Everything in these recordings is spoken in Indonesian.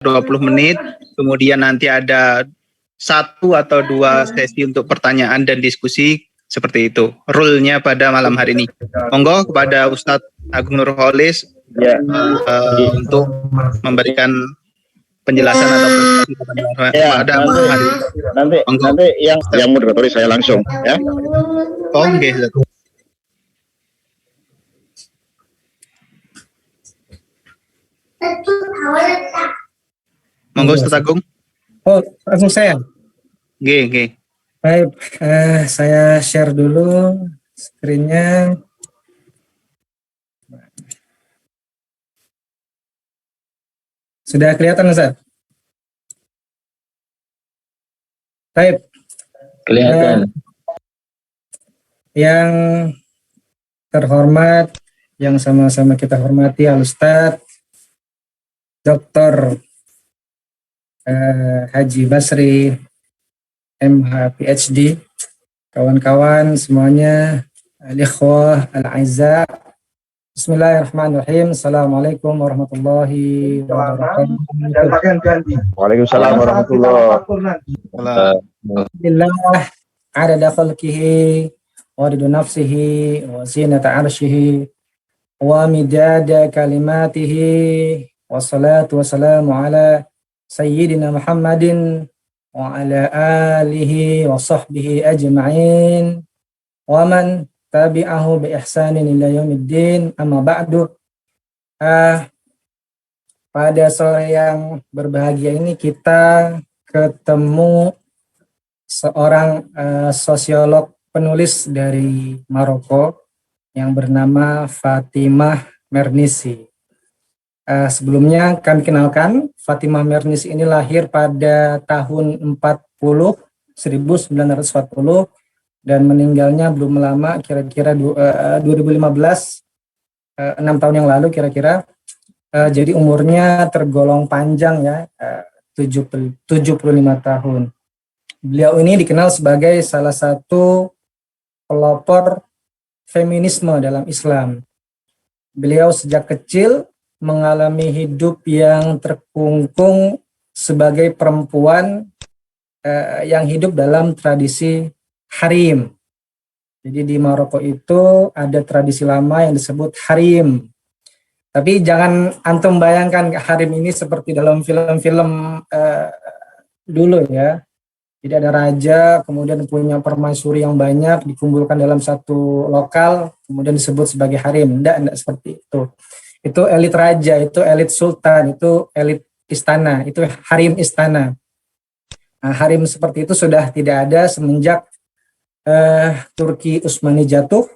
20 menit, kemudian nanti ada 1 atau 2 sesi untuk pertanyaan dan diskusi, seperti itu rule-nya pada malam hari ini. Monggo kepada Ustadz Agung Nurholis untuk memberikan penjelasan atau pada nanti yang moderatori saya langsung ya. Oke. Monggo Ustadz Agung. Oh, langsung saya. G. Baik, saya share dulu screen-nya. Sudah kelihatan, Ustaz? Baik. Kelihatan. Yang terhormat, yang sama-sama kita hormati, Al-Ustadz Dr. Haji Basri, MH PhD, kawan-kawan semuanya, al-ikhwah, al-aizza. Bismillahirrahmanirrahim. Assalamualaikum warahmatullahi wabarakatuh. Waalaikumsalam warahmatullahi wabarakatuh. Alhamdulillah, adada khalqihi, wa ridha nafsihi, wa zinata arshihi, wa midada kalimatihi, wa salatu wa salamu ala Sayyidina Muhammadin wa ala alihi wa sahbihi ajma'in wa man tabi'ahu bi ihsanin ila yaumiddin, amma ba'du. Pada sore yang berbahagia ini kita ketemu seorang sosiolog penulis dari Maroko yang bernama Fatimah Mernissi. Sebelumnya kami kenalkan, Fatimah Mernissi ini lahir pada tahun 1940 dan meninggalnya belum lama, kira-kira 2015, 6 tahun yang lalu kira-kira. Jadi umurnya tergolong panjang ya, 75 tahun. Beliau ini dikenal sebagai salah satu pelopor feminisme dalam Islam. Beliau sejak kecil mengalami hidup yang terkungkung sebagai perempuan yang hidup dalam tradisi harim. Jadi di Maroko itu ada tradisi lama yang disebut harim. Tapi jangan antum bayangkan harim ini seperti dalam film-film dulu ya. Jadi ada raja, kemudian punya permaisuri yang banyak, dikumpulkan dalam satu lokal, kemudian disebut sebagai harim. Tidak seperti itu. Itu elit raja, itu elit sultan, itu elit istana, itu harim istana. Nah, harim seperti itu sudah tidak ada semenjak Turki Utsmani jatuh,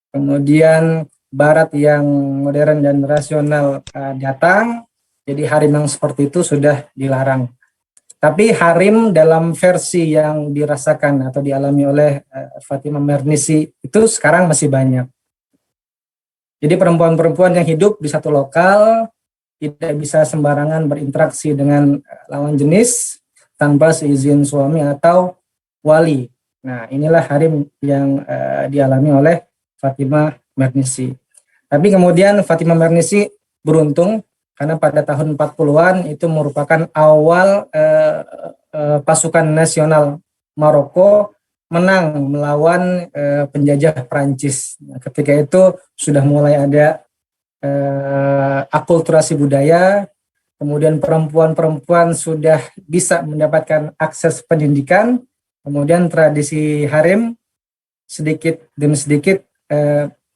kemudian Barat yang modern dan rasional datang, jadi harim yang seperti itu sudah dilarang. Tapi harim dalam versi yang dirasakan atau dialami oleh Fatimah Mernissi itu sekarang masih banyak. Jadi perempuan-perempuan yang hidup di satu lokal tidak bisa sembarangan berinteraksi dengan lawan jenis tanpa seizin suami atau wali. Nah, inilah harim yang dialami oleh Fatimah Mernissi. Tapi kemudian Fatimah Mernissi beruntung karena pada tahun 40-an itu merupakan awal pasukan nasional Maroko menang melawan penjajah Prancis. Ketika itu sudah mulai ada akulturasi budaya, kemudian perempuan-perempuan sudah bisa mendapatkan akses pendidikan, kemudian tradisi harem sedikit demi sedikit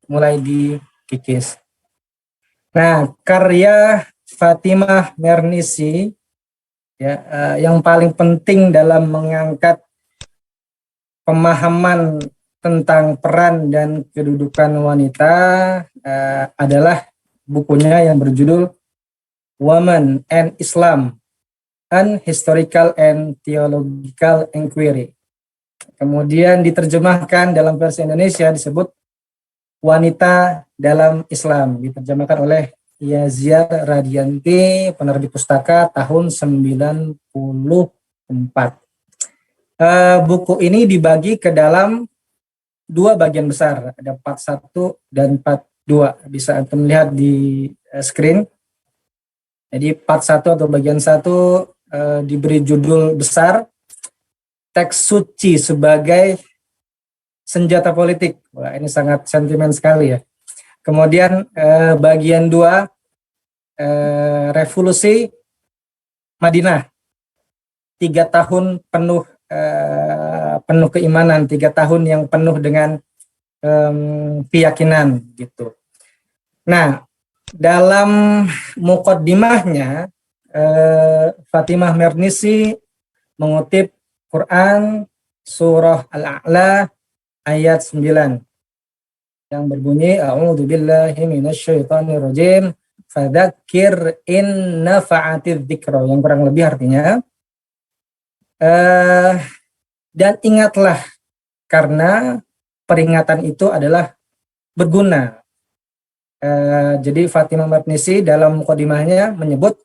mulai dikikis. Nah, karya Fatimah Mernissi ya, yang paling penting dalam mengangkat pemahaman tentang peran dan kedudukan wanita adalah bukunya yang berjudul Women and Islam, An Historical and Theological Inquiry. Kemudian diterjemahkan dalam versi Indonesia disebut Wanita dalam Islam, diterjemahkan oleh Yazia Radianti, penerbit pustaka tahun 94. Buku ini dibagi ke dalam 2 bagian besar, ada part 1 dan part 2. Bisa Anda lihat di screen. Jadi part 1 atau bagian 1 diberi judul besar teks suci sebagai senjata politik. Wah, ini sangat sentimen sekali ya. Kemudian bagian 2 revolusi Madinah, 3 tahun penuh penuh keimanan, 3 tahun yang penuh dengan keyakinan gitu. Nah, dalam muqaddimahnya Fatimah Mernissi mengutip Quran surah Al-A'la ayat 9 yang berbunyi a'udzu billahi minasyaitonir rajim fadzakir in nafa'atiz dzikra, yang kurang lebih artinya dan ingatlah karena peringatan itu adalah berguna. Jadi Fatimah Mernissi dalam mukadimahnya menyebut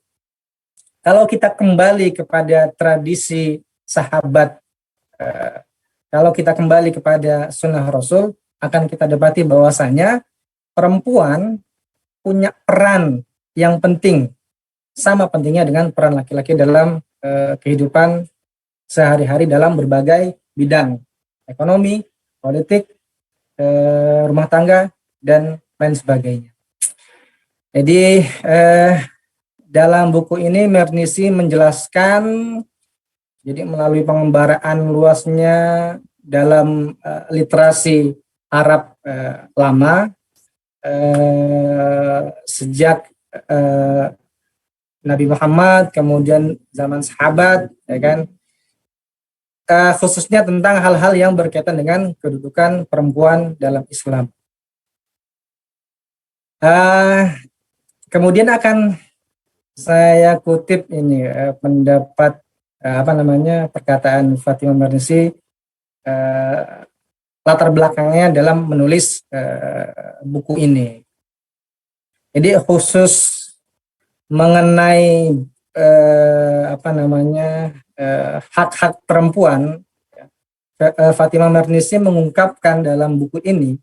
kalau kita kembali kepada tradisi sahabat, kalau kita kembali kepada sunnah Rasul, akan kita dapati bahwasanya perempuan punya peran yang penting, sama pentingnya dengan peran laki-laki dalam kehidupan sehari-hari dalam berbagai bidang, ekonomi, politik, rumah tangga, dan lain sebagainya. Jadi dalam buku ini Mernissi menjelaskan, jadi melalui pengembaraan luasnya dalam literasi Arab lama sejak Nabi Muhammad, kemudian zaman sahabat, ya kan, khususnya tentang hal-hal yang berkaitan dengan kedudukan perempuan dalam Islam. Kemudian akan saya kutip ini pendapat perkataan Fatimah Mernissi latar belakangnya dalam menulis buku ini. Jadi khusus mengenai hak-hak perempuan, Fatimah Mernissi mengungkapkan dalam buku ini,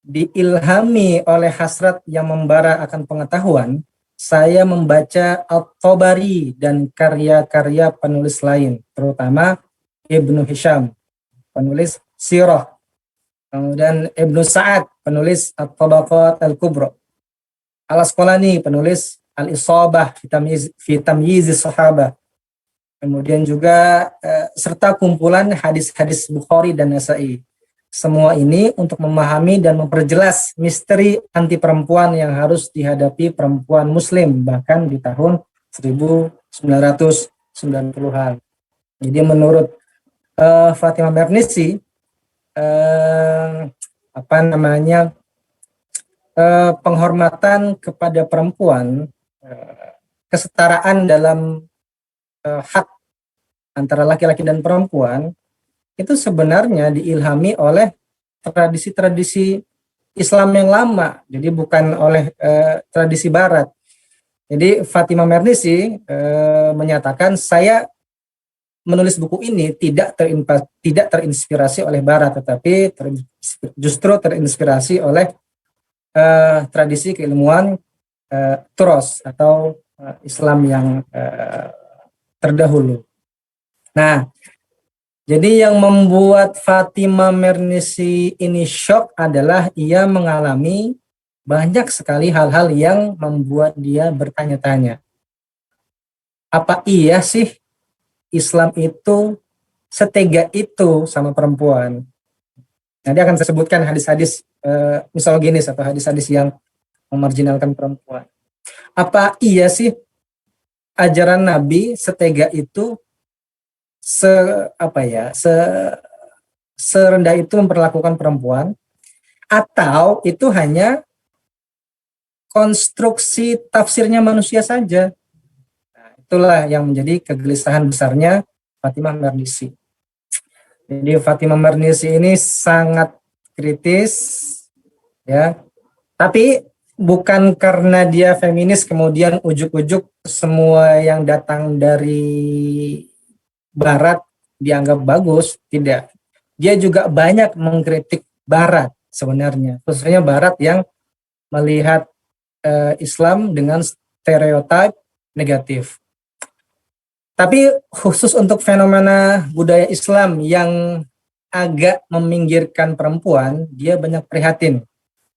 diilhami oleh hasrat yang membara akan pengetahuan, saya membaca At-Tabari dan karya-karya penulis lain, terutama Ibnu Hisham, penulis Sirah, kemudian Ibnu Sa'ad, penulis At-Tabaqat Al-Kubra, Al-Asqalani, penulis Al-Isabah fi Tamyiz Sahabah, kemudian juga serta kumpulan hadis-hadis Bukhari dan Nasa'i. Semua ini untuk memahami dan memperjelas misteri anti perempuan yang harus dihadapi perempuan muslim bahkan di tahun 1990-an. Jadi menurut Fatimah Mernissi, penghormatan kepada perempuan, kesetaraan dalam hak antara laki-laki dan perempuan itu sebenarnya diilhami oleh tradisi-tradisi Islam yang lama, jadi bukan oleh tradisi Barat. Jadi Fatimah Mernissi menyatakan, saya menulis buku ini tidak terinspirasi oleh Barat, tetapi justru terinspirasi oleh tradisi keilmuan Turos atau Islam yang terdahulu. Nah, jadi yang membuat Fatimah Mernissi ini shock adalah ia mengalami banyak sekali hal-hal yang membuat dia bertanya-tanya. Apa iya sih Islam itu setega itu sama perempuan? Nanti akan saya sebutkan hadis-hadis misoginis atau hadis-hadis yang memarginalkan perempuan. Apa iya sih ajaran Nabi setega itu, serendah itu memperlakukan perempuan, atau itu hanya konstruksi tafsirnya manusia saja? Nah, itulah yang menjadi kegelisahan besarnya Fatimah Mernissi. Jadi Fatimah Mernissi ini sangat kritis, ya. Tapi bukan karena dia feminis kemudian ujuk-ujuk semua yang datang dari Barat dianggap bagus, tidak. Dia juga banyak mengkritik Barat sebenarnya, khususnya Barat yang melihat Islam dengan stereotip negatif. Tapi khusus untuk fenomena budaya Islam yang agak meminggirkan perempuan, dia banyak prihatin.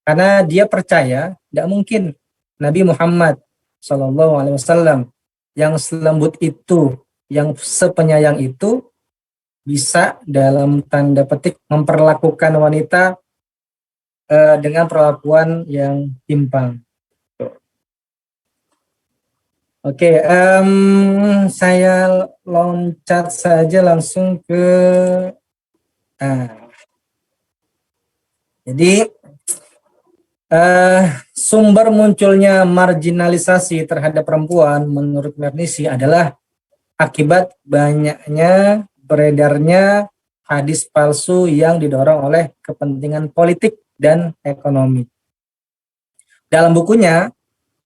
Karena dia percaya tidak mungkin Nabi Muhammad SAW yang selembut itu, yang sepenyayang itu, bisa dalam tanda petik memperlakukan wanita dengan perlakuan yang timpang. Oke, saya loncat saja langsung ke jadi sumber munculnya marginalisasi terhadap perempuan menurut Mernissi adalah akibat banyaknya beredarnya hadis palsu yang didorong oleh kepentingan politik dan ekonomi. Dalam bukunya,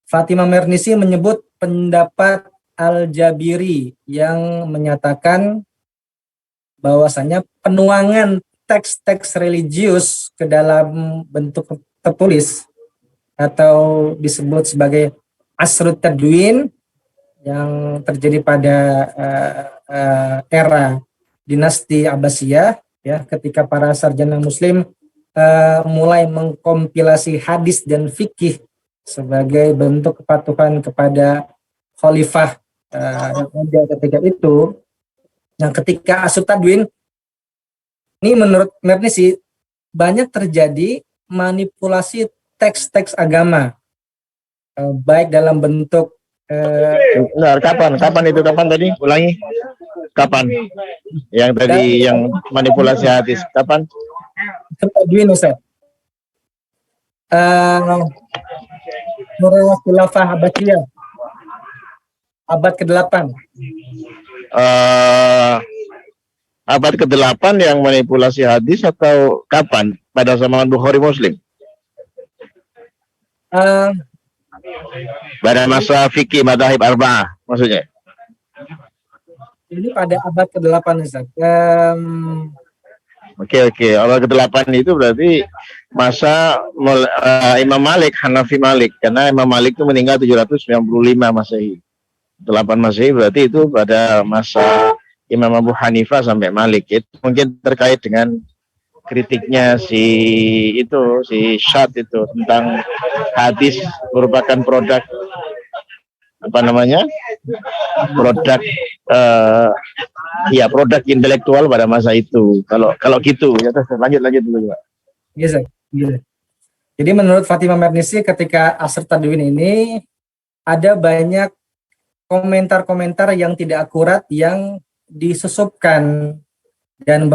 Fatimah Mernissi menyebut pendapat Al-Jabiri yang menyatakan bahwasanya penuangan teks-teks religius ke dalam bentuk tertulis atau disebut sebagai Asrut Tadwin yang terjadi pada era dinasti Abbasiyah, ya, ketika para sarjana muslim mulai mengkompilasi hadis dan fikih sebagai bentuk kepatuhan kepada khalifah ketika itu. Nah, ketika Asrut Tadwin ini menurut Mernissi banyak terjadi manipulasi teks-teks agama, baik dalam bentuk kapan itu tadi ulangi, kapan yang tadi yang manipulasi hadis, kapan? Tadwin, Ustaz. Nurul Khilafah Abbasiyah abad ke-8. Abad ke-8 yang manipulasi hadis atau kapan? Pada zaman Bukhari Muslim? Pada masa fikih Madzhab Arba'ah maksudnya? Ini pada abad ke-8, Ustaz. Oke. Abad ke-8 itu berarti masa Imam Malik, Hanafi Malik. Karena Imam Malik itu meninggal 795 Masehi. 8 Masehi berarti itu pada masa Imam Abu Hanifah sampai Malik. Itu mungkin terkait dengan kritiknya si Syad itu tentang hadis merupakan produk produk intelektual pada masa itu. Kalau gitu ya, lanjut dulu, Pak. Yes, yes. Jadi menurut Fatimah Mernissi, ketika Asrut Tadwin ini ada banyak komentar-komentar yang tidak akurat yang disusupkan dan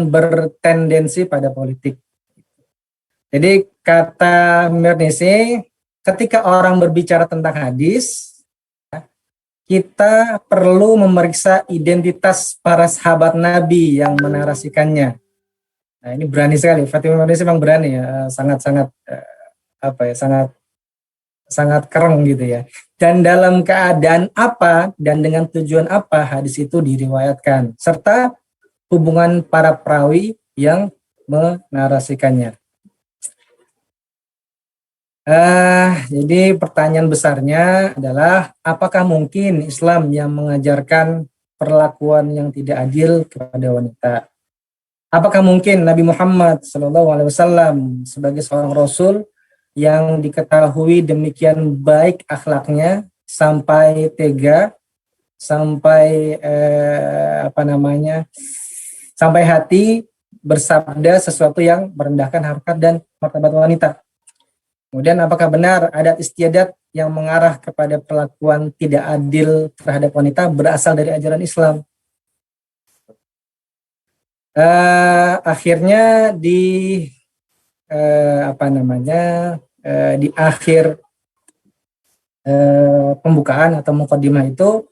bertendensi pada politik. Jadi kata Mernissi, ketika orang berbicara tentang hadis, kita perlu memeriksa identitas para sahabat Nabi yang menarasikannya. Nah, ini berani sekali. Fatimah Mernissi memang berani ya, sangat keren gitu ya. Dan dalam keadaan apa dan dengan tujuan apa hadis itu diriwayatkan, serta hubungan para perawi yang menarasikannya. Jadi pertanyaan besarnya adalah, apakah mungkin Islam yang mengajarkan perlakuan yang tidak adil kepada wanita? Apakah mungkin Nabi Muhammad SAW sebagai seorang Rasul yang diketahui demikian baik akhlaknya sampai tega, sampai sampai hati bersabda sesuatu yang merendahkan harkat dan martabat wanita? Kemudian apakah benar adat istiadat yang mengarah kepada perlakuan tidak adil terhadap wanita berasal dari ajaran Islam? Akhirnya di akhir pembukaan atau muqaddimah itu,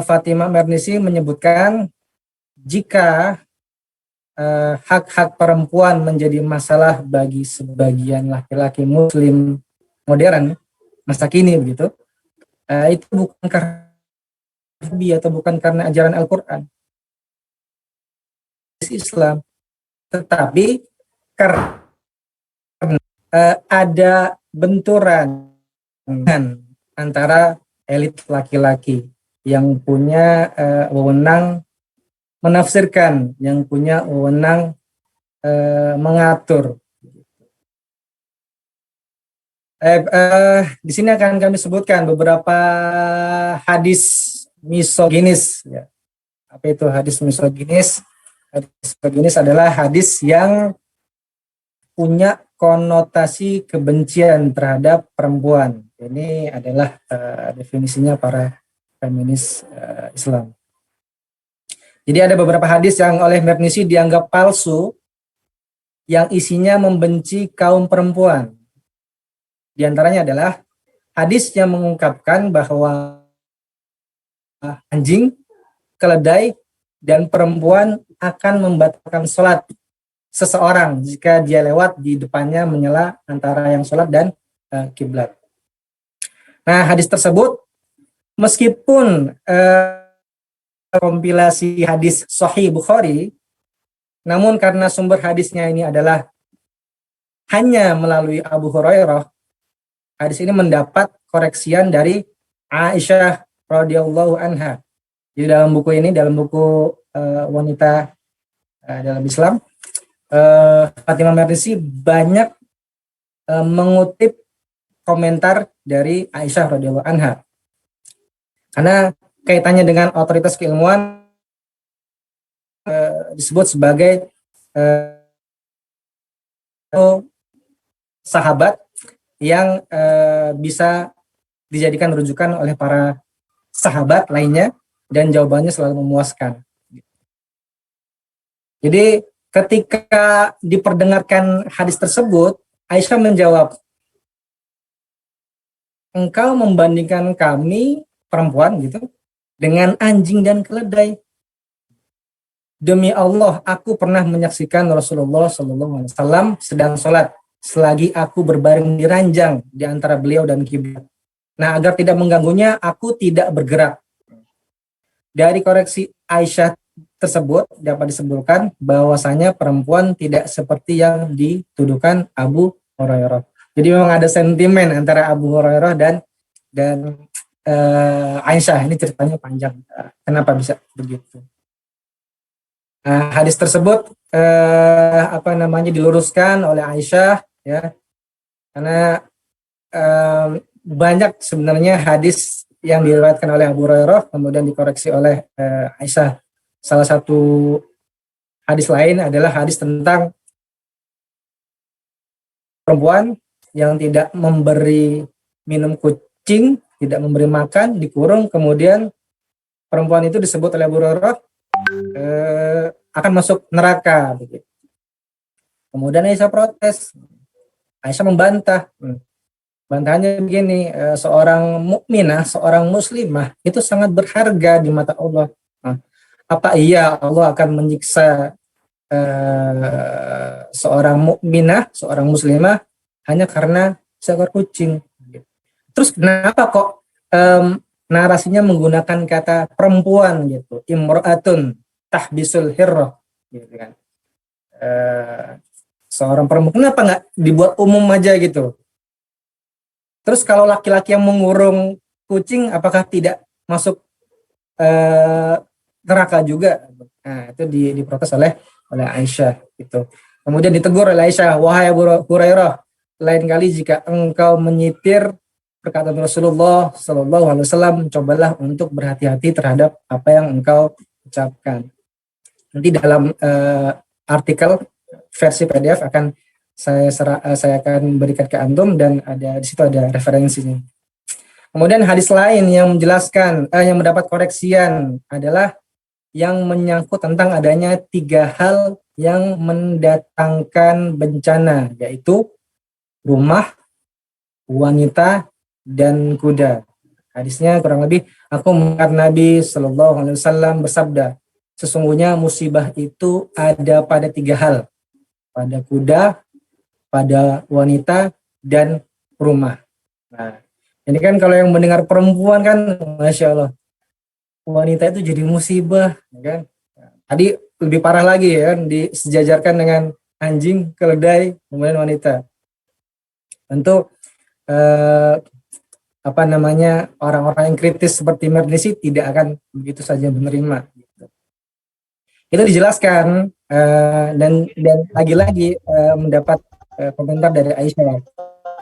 Fatimah Mernissi menyebutkan jika hak-hak perempuan menjadi masalah bagi sebagian laki-laki muslim modern masa kini begitu, itu bukan karena Nabi atau bukan karena ajaran Al-Quran Islam, tetapi karena ada benturan antara elit laki-laki yang punya wewenang menafsirkan, yang punya wewenang mengatur. Di sini akan kami sebutkan beberapa hadis misoginis. Ya. Apa itu hadis misoginis? Hadis misoginis adalah hadis yang punya konotasi kebencian terhadap perempuan. Ini adalah definisinya para feminis Islam. Jadi ada beberapa hadis yang oleh Mernisi dianggap palsu, yang isinya membenci kaum perempuan. Di antaranya adalah hadis yang mengungkapkan bahwa anjing, keledai, dan perempuan akan membatalkan sholat seseorang jika dia lewat di depannya menyela antara yang sholat dan kiblat. Nah, hadis tersebut meskipun kompilasi hadis Sahih Bukhari, namun karena sumber hadisnya ini adalah hanya melalui Abu Hurairah, hadis ini mendapat koreksian dari Aisyah radhiyallahu anha. Jadi dalam buku ini, dalam buku wanita dalam Islam, Fatimah Mernisi banyak mengutip komentar dari Aisyah radhiyallahu anha. Karena kaitannya dengan otoritas keilmuan disebut sebagai sahabat yang bisa dijadikan rujukan oleh para sahabat lainnya dan jawabannya selalu memuaskan. Jadi ketika diperdengarkan hadis tersebut, Aisyah menjawab, engkau membandingkan kami perempuan gitu dengan anjing dan keledai. Demi Allah, aku pernah menyaksikan Rasulullah SAW sedang sholat selagi aku berbaring di ranjang di antara beliau dan kiblat. Nah, agar tidak mengganggunya, aku tidak bergerak. Dari koreksi Aisyah tersebut dapat disimpulkan bahwasanya perempuan tidak seperti yang dituduhkan Abu Hurairah. Jadi memang ada sentimen antara Abu Hurairah dan Aisyah. Ini ceritanya panjang. Kenapa bisa begitu? Hadis tersebut diluruskan oleh Aisyah, ya, karena banyak sebenarnya hadis yang diriwayatkan oleh Abu Hurairah kemudian dikoreksi oleh Aisyah. Salah satu hadis lain adalah hadis tentang perempuan yang tidak memberi minum kucing, tidak memberi makan, dikurung, kemudian perempuan itu disebut oleh Abu Hurairah akan masuk neraka. Begitu. Kemudian Aisyah protes, Aisyah membantah. Bantahannya begini, seorang mukminah, seorang muslimah itu sangat berharga di mata Allah. Apa iya Allah akan menyiksa seorang mukminah, seorang muslimah hanya karena seekor kucing? Terus kenapa kok narasinya menggunakan kata perempuan gitu, imra'atun tahbisul hirrah, gitu kan? Seorang perempuan, kenapa nggak dibuat umum aja gitu? Terus kalau laki-laki yang mengurung kucing, apakah tidak masuk neraka juga? Nah, itu diprotes oleh Aisyah itu. Kemudian ditegur oleh Aisyah, wahai Abu Hurairah, lain kali jika engkau menyitir perkataan Rasulullah SAW, cobalah untuk berhati-hati terhadap apa yang engkau ucapkan. Nanti dalam artikel versi PDF akan saya akan berikan ke antum, dan di situ ada referensinya. Kemudian hadis lain yang menjelaskan yang mendapat koreksian adalah yang menyangkut tentang adanya 3 hal yang mendatangkan bencana, yaitu rumah, wanita, dan kuda. Hadisnya kurang lebih, aku mendengar Nabi SAW bersabda, sesungguhnya musibah itu ada pada 3 hal, pada kuda, pada wanita, dan rumah. Nah, ini kan kalau yang mendengar perempuan kan, Masya Allah, wanita itu jadi musibah, kan? Tadi lebih parah lagi ya, kan, disejajarkan dengan anjing, keledai, kemudian wanita. Tentu apa namanya, orang-orang yang kritis seperti Mernisi tidak akan begitu saja menerima. Gitu. Itu dijelaskan dan lagi-lagi mendapat komentar dari Aisyah.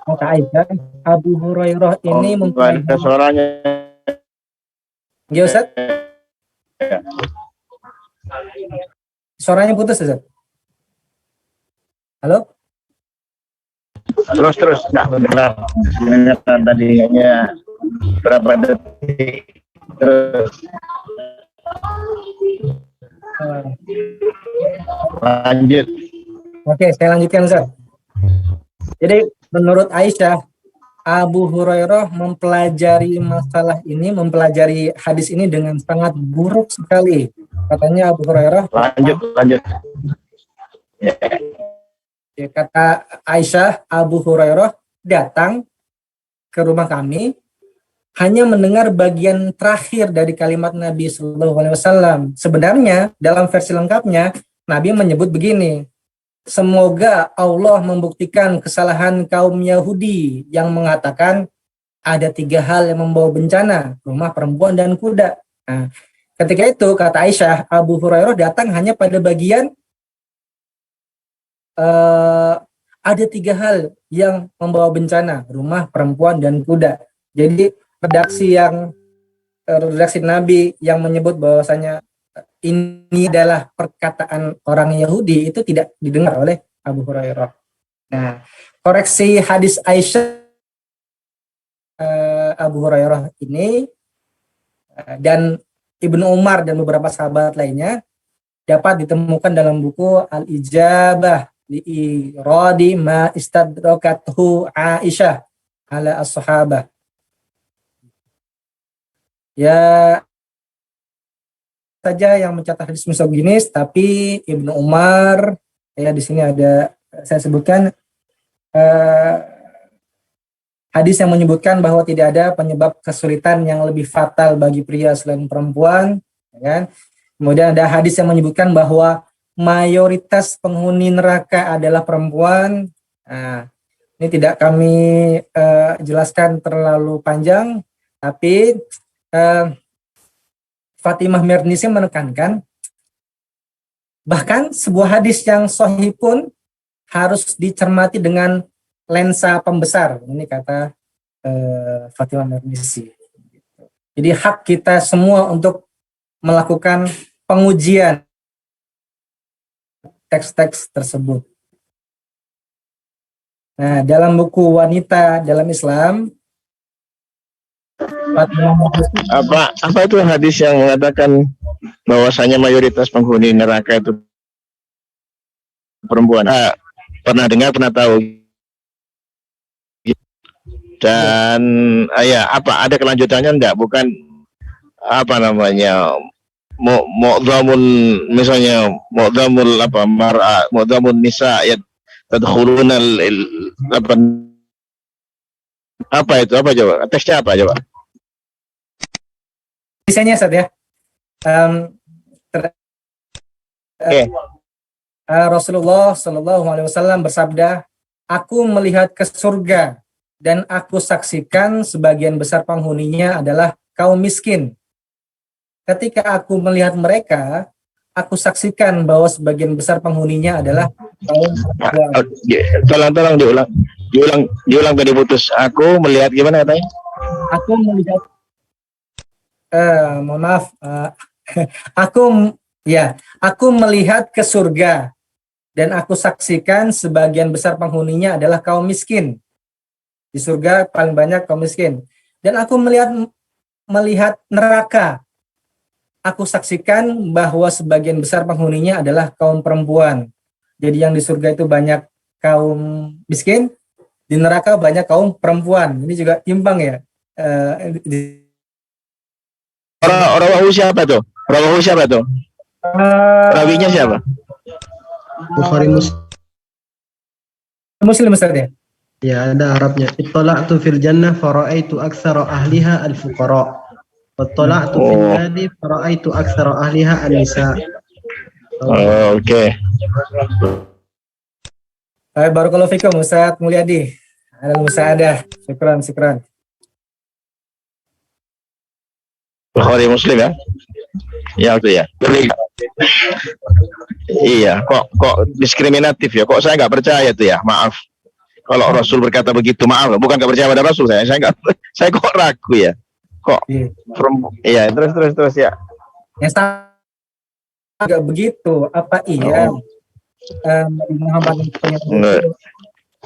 Kata Aisyah, Abu Hurairah ini ada suaranya. Ya Ustaz? Suaranya putus Ustaz. Halo? Terus nggak benar. Tadi hanya berapa detik. Terus lanjut. Oke, saya lanjutkan Ustaz. Jadi menurut Aisyah, Abu Hurairah mempelajari masalah ini, mempelajari hadis ini dengan sangat buruk sekali. Katanya Abu Hurairah. Lanjut. Ya, kata Aisyah, Abu Hurairah datang ke rumah kami hanya mendengar bagian terakhir dari kalimat Nabi Shallallahu Alaihi Wasallam. Sebenarnya dalam versi lengkapnya Nabi menyebut begini: semoga Allah membuktikan kesalahan kaum Yahudi yang mengatakan ada 3 hal yang membawa bencana, rumah, perempuan, dan kuda. Nah, ketika itu kata Aisyah, Abu Hurairah datang hanya pada bagian ada 3 hal yang membawa bencana, rumah, perempuan, dan kuda. Jadi redaksi Nabi yang menyebut bahwasanya ini adalah perkataan orang Yahudi itu tidak didengar oleh Abu Hurairah. Nah, koreksi hadis Aisyah Abu Hurairah ini dan Ibnu Umar dan beberapa sahabat lainnya dapat ditemukan dalam buku Al-Ijabah li'iradi ma istadrakathu Aisyah ala as-sahabah. Ya saja yang mencatat hadis misoginis, tapi Ibnu Umar ya di sini ada saya sebutkan hadis yang menyebutkan bahwa tidak ada penyebab kesulitan yang lebih fatal bagi pria selain perempuan, ya kan? Kemudian ada hadis yang menyebutkan bahwa mayoritas penghuni neraka adalah perempuan. Nah, ini tidak kami jelaskan terlalu panjang, tapi Fatimah Mernisi menekankan bahkan sebuah hadis yang sahih pun harus dicermati dengan lensa pembesar. Ini kata Fatimah Mernisi. Jadi hak kita semua untuk melakukan pengujian teks-teks tersebut. Nah, dalam buku Wanita dalam Islam, apa itu hadis yang mengatakan bahwasanya mayoritas penghuni neraka itu perempuan? Pernah dengar, pernah tahu. Dan ya apa ada kelanjutannya enggak? Bukan apa namanya mu'dhamun, misalnya mu'dhamul mu'dhamun nisa ya tadkhuluna apa itu, apa coba teksnya, apa coba misalnya Ustaz ya. Rasulullah Shallallahu Alaihi Wasallam bersabda, aku melihat ke surga dan aku saksikan sebagian besar penghuninya adalah kaum miskin. Ketika aku melihat mereka, aku saksikan bahwa sebagian besar penghuninya adalah kaum tolong diulang tadi putus. Aku melihat gimana katanya? Aku melihat mohon maaf, aku melihat ke surga dan aku saksikan sebagian besar penghuninya adalah kaum miskin. Di surga paling banyak kaum miskin. Dan aku melihat neraka. Aku saksikan bahwa sebagian besar penghuninya adalah kaum perempuan. Jadi yang di surga itu banyak kaum miskin, di neraka banyak kaum perempuan. Ini juga timbang ya. Rawahu siapa tuh? Rawinya siapa? Bukhari Muslim Ustaz ya? Ya, ada Arabnya. Ittala'tu fil jannah fara'aitu aktsara ahliha al-fuqara. Wattala'tu fil nadi fara'aitu aktsara ahliha an-nisa. Oke. Barakallahu fikum Ustaz Mulyadi. Al-Musa'adah. Syukran. Bukhari Muslim ya. Ya itu ya. Iya, kok diskriminatif ya? Kok saya nggak percaya tuh ya? Maaf. Kalau Rasul berkata begitu, maaf, bukan nggak percaya pada Rasul saya nggak, saya kok ragu ya? Kok? Iya, terus ya. Yang nggak begitu, apa iya? Muhammad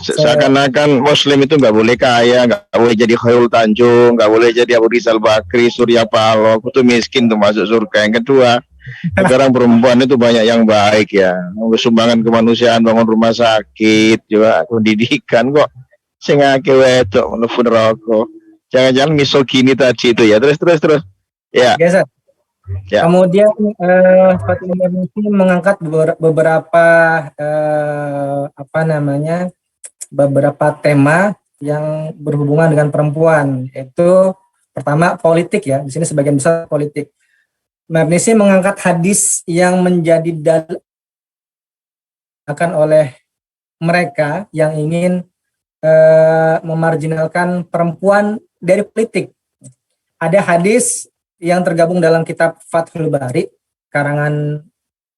Seakan-akan Muslim itu nggak boleh kaya, nggak boleh jadi Khairul Tanjung, nggak boleh jadi Abu Rizal Bakri, Surya Paloh, itu miskin tuh masuk surga. Yang kedua, sekarang perempuan itu banyak yang baik ya, sumbangan kemanusiaan, bangun rumah sakit, juga pendidikan kok. Sing akeh wedok mlebu neraka. Jangan-jangan misogini tadi itu ya. Terus. Ya. Geser. Ya. Kemudian Fatimah Mernissi mengangkat beberapa beberapa tema yang berhubungan dengan perempuan. Itu pertama politik ya. Di sini sebagian besar politik. Mernissi mengangkat hadis yang menjadi dalil akan oleh mereka yang ingin memarginalkan perempuan dari politik. Ada hadis yang tergabung dalam kitab Fathul Bari karangan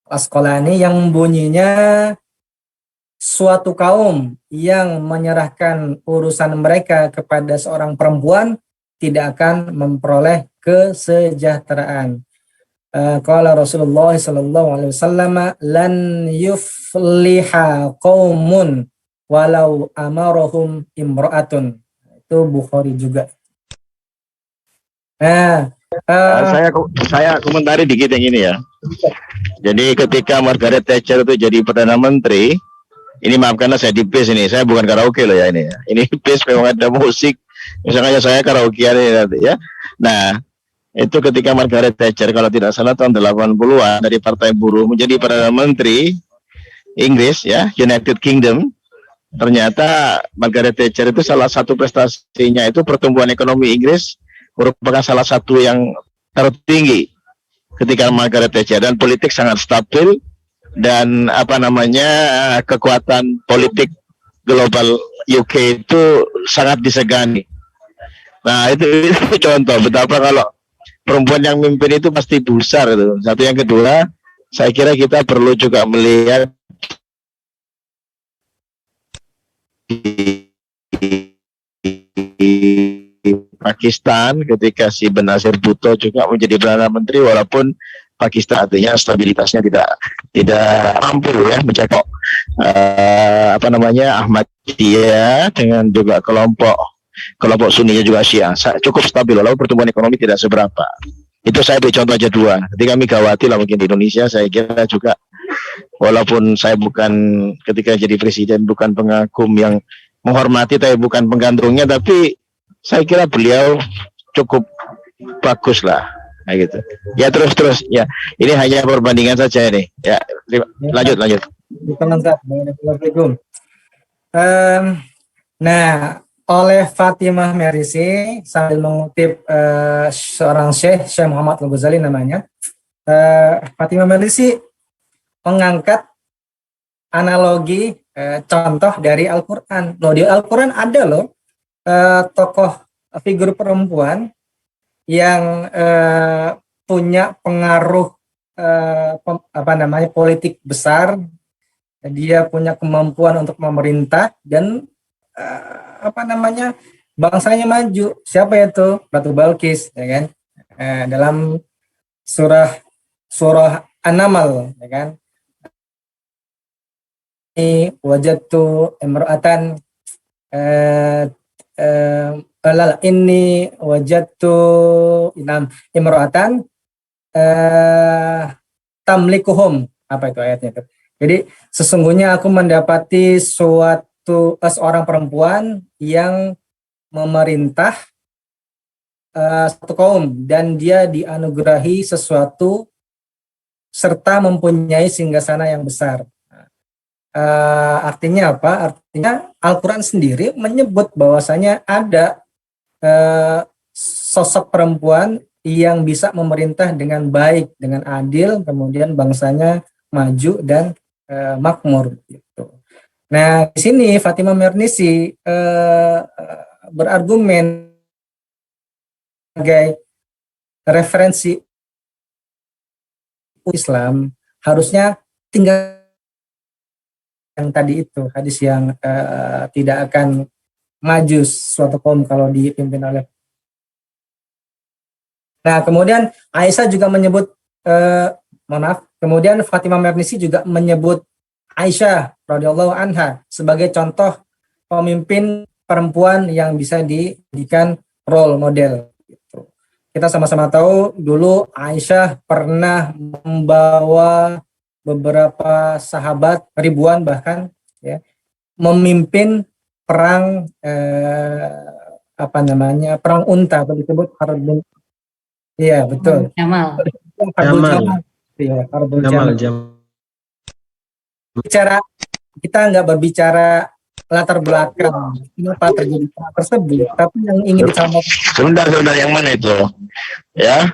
Asqalani yang bunyinya suatu kaum yang menyerahkan urusan mereka kepada seorang perempuan tidak akan memperoleh kesejahteraan. Qala Rasulullah sallallahu alaihi wasallam lan yufliha qaumun walau amarahum imra'atun. Itu Bukhari juga. Saya komentari dikit yang ini ya. Jadi ketika Margaret Thatcher itu jadi Perdana Menteri, ini maaf karena saya di bis ini, saya bukan karaoke loh ya ini. Ini bis memang ada musik, misalnya saya karaokean ini nanti ya. Nah, itu ketika Margaret Thatcher kalau tidak salah tahun 80-an dari Partai Buruh menjadi Perdana Menteri Inggris ya, United Kingdom. Ternyata Margaret Thatcher itu salah satu prestasinya itu pertumbuhan ekonomi Inggris merupakan salah satu yang tertinggi ketika Margaret Thatcher, dan politik sangat stabil dan kekuatan politik global UK itu sangat disegani. Nah itu contoh betapa kalau perempuan yang memimpin itu pasti besar itu. Satu, yang kedua, saya kira kita perlu juga melihat Pakistan ketika si Benazir Bhutto juga menjadi Perdana Menteri, walaupun Pakistan artinya stabilitasnya tidak mampu ya menjaga Ahmadiyah dengan juga kelompok Sunninya juga Syiah cukup stabil, walaupun pertumbuhan ekonomi tidak seberapa. Itu saya beri contoh aja dua. Ketika Megawati lah mungkin di Indonesia, saya kira juga walaupun saya ketika jadi presiden bukan pengagum yang menghormati, tapi bukan penggantungnya, tapi saya kira beliau cukup bagus lah, kayak gitu. Ya terus ya, ini hanya perbandingan saja ini. Ya lanjut. Nah, oleh Fatimah Mernissi sambil mengutip seorang Syekh Muhammad Al-Ghazali namanya, Fatimah Mernissi mengangkat analogi contoh dari Al-Quran. Loh, di Al-Quran ada loh tokoh figur perempuan yang punya pengaruh politik besar. Dia punya kemampuan untuk memerintah dan bangsanya maju. Siapa itu? Ratu Balkis, ya kan? Dalam surah An-Naml, ya kan? Wajadtu imra'atan ini wajadtu imra'atan tamlikuhum. Apa itu ayatnya itu? Jadi sesungguhnya aku mendapati seorang perempuan yang memerintah satu kaum dan dia dianugerahi sesuatu serta mempunyai singgasana yang besar. Artinya apa? Artinya Al-Quran sendiri menyebut bahwasanya ada sosok perempuan yang bisa memerintah dengan baik, dengan adil, kemudian bangsanya maju dan makmur. Gitu. Nah, di sini Fatimah Mernissi berargumen sebagai referensi Islam harusnya tinggal yang tadi itu, hadis yang tidak akan maju suatu kaum kalau dipimpin oleh. Nah, kemudian Aisyah juga menyebut kemudian Fatimah Mernissi juga menyebut Aisyah radhiyallahu anha sebagai contoh pemimpin perempuan yang bisa dijadikan role model. Gitu. Kita sama-sama tahu dulu Aisyah pernah membawa beberapa sahabat, ribuan bahkan, ya, memimpin perang perang unta atau disebut Harbul. Iya, betul. Jamal. Iya, Harbul Jamal. Bicara, kita nggak berbicara latar belakang kenapa terjadi perang tersebut, tapi yang ingin disampaikan. Sebentar, yang mana itu? Ya,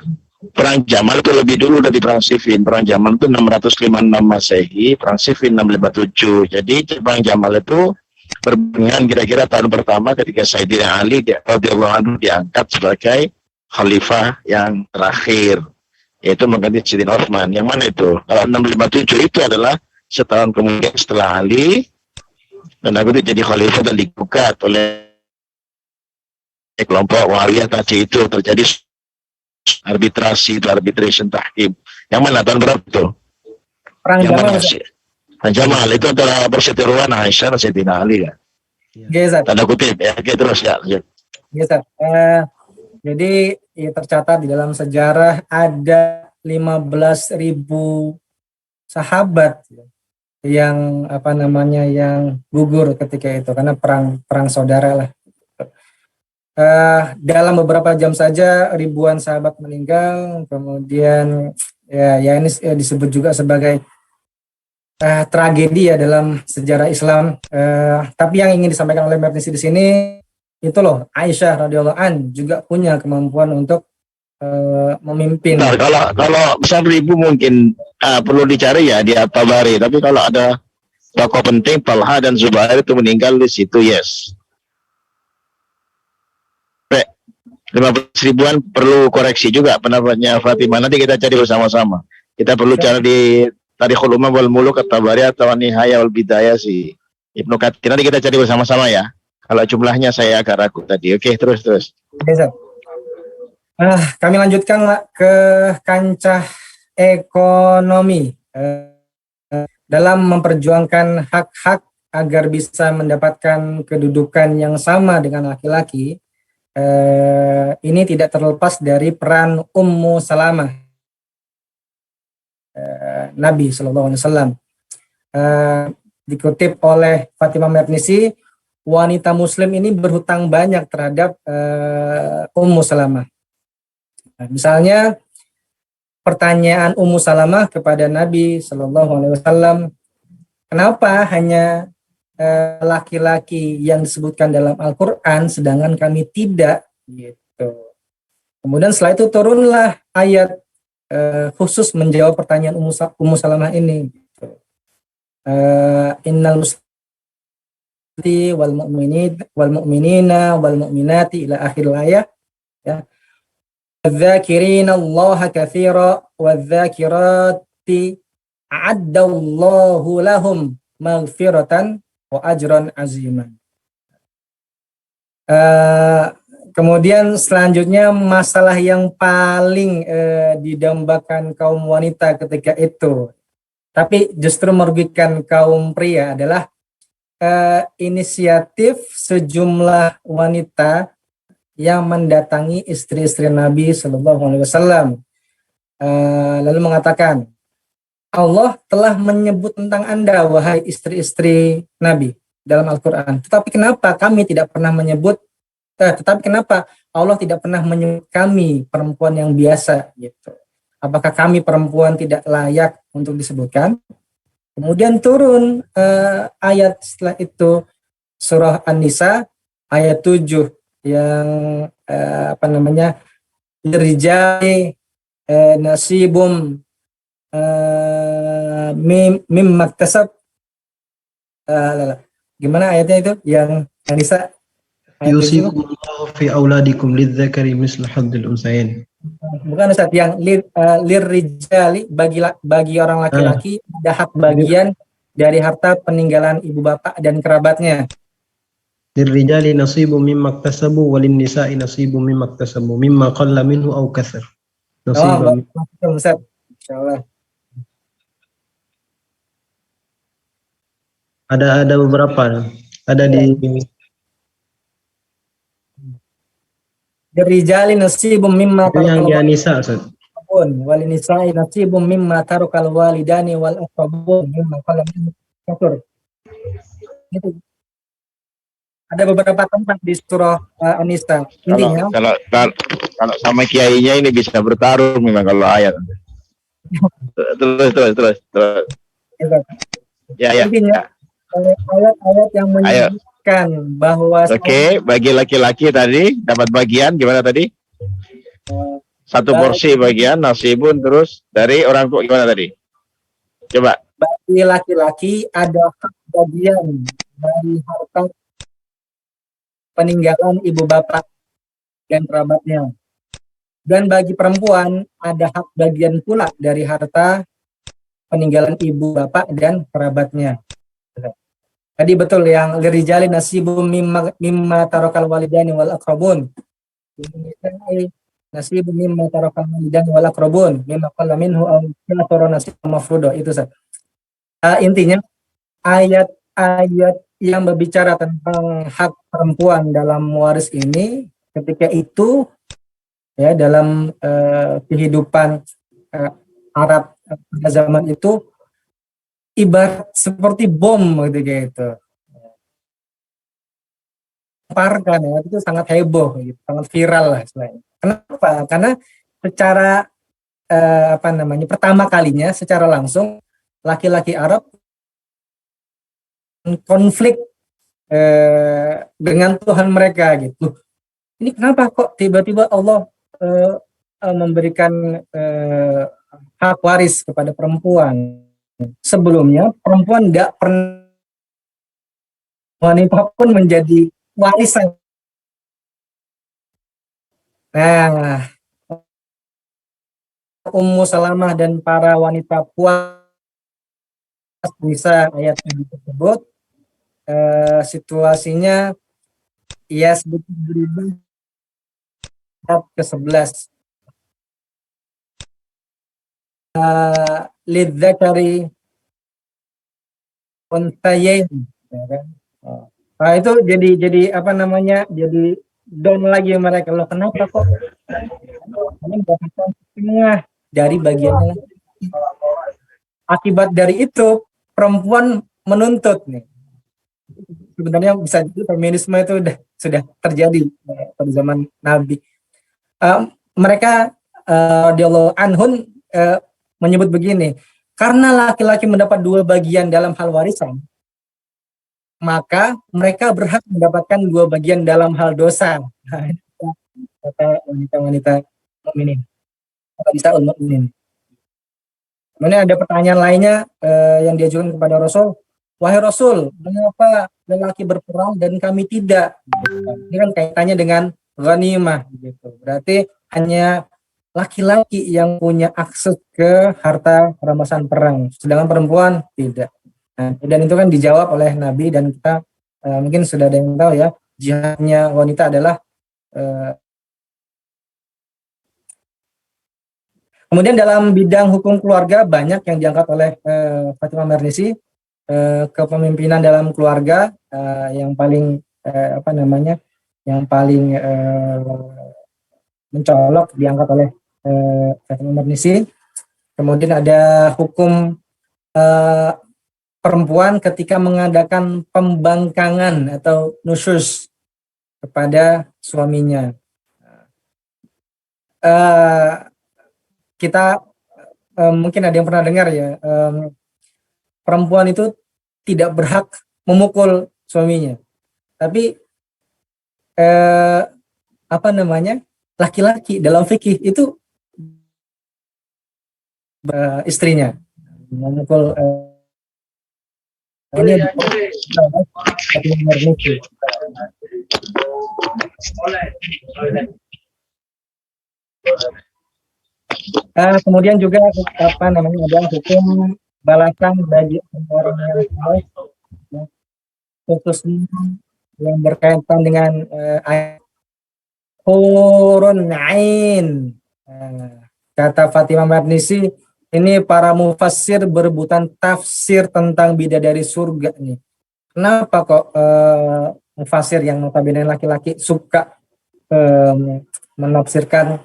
perang Jamal itu lebih dulu dari perang Siffin. Perang Jamal itu 656 Masehi, perang Siffin 657. Jadi perang Jamal itu berbarengan kira-kira tahun pertama ketika Sayyidina Ali radhiyallahu anhu diangkat sebagai khalifah yang terakhir, yaitu mengganti Sayyidina Utsman. Yang mana itu? Kalau 657 itu adalah setahun kemudian setelah Ali, dan aku itu jadi khalifah dan digugat oleh kelompok Muawiyah tadi, itu terjadi arbitration tahkim. Yang mana tahun berapa itu? Perang Jamal. Perang Jamal itu adalah perseteruan Aisyah dan Sayyidina Ali kan. Tanda kutip ya. Oke, terus ya. Jadi ya, tercatat di dalam sejarah ada 15.000 sahabat yang yang gugur ketika itu karena perang saudara lah. Dalam beberapa jam saja ribuan sahabat meninggal, kemudian ya ini disebut juga sebagai tragedi ya dalam sejarah Islam. Tapi yang ingin disampaikan oleh Mernissi di sini itu loh, Aisyah radhiyallahu an juga punya kemampuan untuk memimpin. Nah, kalau besar ribu mungkin perlu dicari ya di At-Tabari. Tapi kalau ada tokoh penting Talha dan Zubair itu meninggal di situ, yes. 15 ribuan perlu koreksi juga pendapatnya Fatimah. Nanti kita cari bersama-sama. Kita perlu cari di Tarikhul Umam wal Muluk At-Tabari atau Nihaya wal Bidayah si Ibnu Katsir. Nanti kita cari bersama-sama ya. Kalau jumlahnya saya agak ragu tadi. Oke, terus. Kami lanjutkan ke kancah ekonomi. Dalam memperjuangkan hak-hak agar bisa mendapatkan kedudukan yang sama dengan laki-laki, ini tidak terlepas dari peran Ummu Salamah, Nabi SAW. Dikutip oleh Fatimah Mernissi, wanita Muslim ini berhutang banyak terhadap Ummu Salamah. Misalnya pertanyaan Ummu Salamah kepada Nabi SAW, kenapa hanya laki-laki yang disebutkan dalam Al-Quran sedangkan kami tidak, gitu. Kemudian setelah itu turunlah ayat khusus menjawab pertanyaan Ummu Salamah ini, gitu. Innal muslimati wal mu'minina wal mu'minati ila akhir ayat, ya. Wadz-dzakirina Allaha katsira wadz-dzakirati a'addallahu lahum maghfiratan wa ajran aziman. Kemudian selanjutnya masalah yang paling didambakan kaum wanita ketika itu, tapi justru merugikan kaum pria, adalah inisiatif sejumlah wanita yang mendatangi istri-istri Nabi SAW, lalu mengatakan, Allah telah menyebut tentang Anda, wahai istri-istri Nabi, dalam Al-Quran. Tetapi kenapa kami tidak pernah menyebut, tetapi kenapa Allah tidak pernah menyebut kami perempuan yang biasa, gitu. Apakah kami perempuan tidak layak untuk disebutkan? Kemudian turun ayat setelah itu, surah An-Nisa ayat 7 yang Lirijali nasibum mimma iktasab. Gimana ayatnya itu yang Nisa? Yusikumullahu fi auladikum lidzakari mislu hadzil unsayain. Bukan Ustaz, yang lirrijali bagi orang laki-laki ada hak bagian dari harta peninggalan ibu bapak dan kerabatnya. Lirrijali nasibu mimma iktasabu walin nisa'i nasibu mimma iktasabu mimma qalla minhu aw katsar. Nasiban. Ustaz. Insyaallah. Ada beberapa. Ada di Lirrijali nasibum mimma yang di An-Nisa, Ustaz. walin nisa'i nasibum mimma tarakal walidani wal aqrabun mimma qalla minhu katsar. Itu. Ada beberapa tempat di surah An-Nisa. Intinya kalau sama kiainya ini bisa bertarung memang kalau ayat. Terus. Ya. Intinya ayat-ayat yang menyebutkan bahwa bagi laki-laki tadi dapat bagian gimana tadi? Satu porsi bagian nasibun, terus dari orang tua gimana tadi? Coba. Bagi laki-laki ada hak bagian dari harta peninggalan ibu bapak dan kerabatnya. Dan bagi perempuan ada hak bagian pula dari harta peninggalan ibu bapak dan kerabatnya. Tadi betul yang lirijali nasibum mimma tarakal walidani wal aqrabun. Nasibum mimma tarakal walidani wal aqrabun mimma qalla minhu aw kathara nasibun mafruḍa. Itu intinya ayat-ayat yang berbicara tentang hak perempuan dalam waris ini ketika itu ya dalam kehidupan Arab pada zaman itu ibarat seperti bom gitu. Parkan ya, itu sangat heboh gitu, sangat viral lah istilahnya. Kenapa? Karena secara pertama kalinya secara langsung laki-laki Arab konflik dengan Tuhan mereka gitu. Ini kenapa kok tiba-tiba Allah memberikan hak waris kepada perempuan? Sebelumnya perempuan tidak pernah, wanita pun menjadi warisan. Nah, Ummu Salamah dan para wanita puas bisa ayat tersebut situasinya ya sedikit berubah ke-11 lidzakari untayain ya kan? Nah, itu jadi jadi down lagi mereka, loh kenapa kok ini mendapatkan setengah dari bagiannya. Akibat dari itu perempuan menuntut nih. Sebenarnya bisa jadi feminisme itu sudah terjadi pada zaman Nabi. Mereka radhiyallahu anhun menyebut begini, karena laki-laki mendapat 2 bagian dalam hal warisan, maka mereka berhak mendapatkan 2 bagian dalam hal dosa. Kata wanita-wanita mukminin, kata Nisaul Mukminin. Kemudian ada pertanyaan lainnya yang diajukan kepada Rasul, wahai Rasul, mengapa lelaki berperang dan kami tidak? Ini kan kaitannya dengan ghanimah gitu. Berarti hanya laki-laki yang punya akses ke harta rampasan perang, sedangkan perempuan tidak. Nah, dan itu kan dijawab oleh Nabi, dan kita mungkin sudah ada yang tahu ya, jihadnya wanita adalah kemudian dalam bidang hukum keluarga banyak yang diangkat oleh Fatimah Mernissi. Kepemimpinan dalam keluarga yang paling yang paling mencolok diangkat oleh Fatimah Mernissi. Kemudian ada hukum perempuan ketika mengadakan pembangkangan atau nusyuz kepada suaminya. Kita mungkin ada yang pernah dengar ya, perempuan itu tidak berhak memukul suaminya, tapi laki-laki dalam fikih itu istrinya memukul. Ini Kemudian juga apa namanya ada hukum balasan bagi orang yang saleh, ya, khususnya yang berkaitan dengan ayat hurun ain. Kata Fatimah Marnisi, ini para mufassir berebutan tafsir tentang bidadari surga nih. Kenapa kok mufassir yang notabene laki-laki suka menafsirkan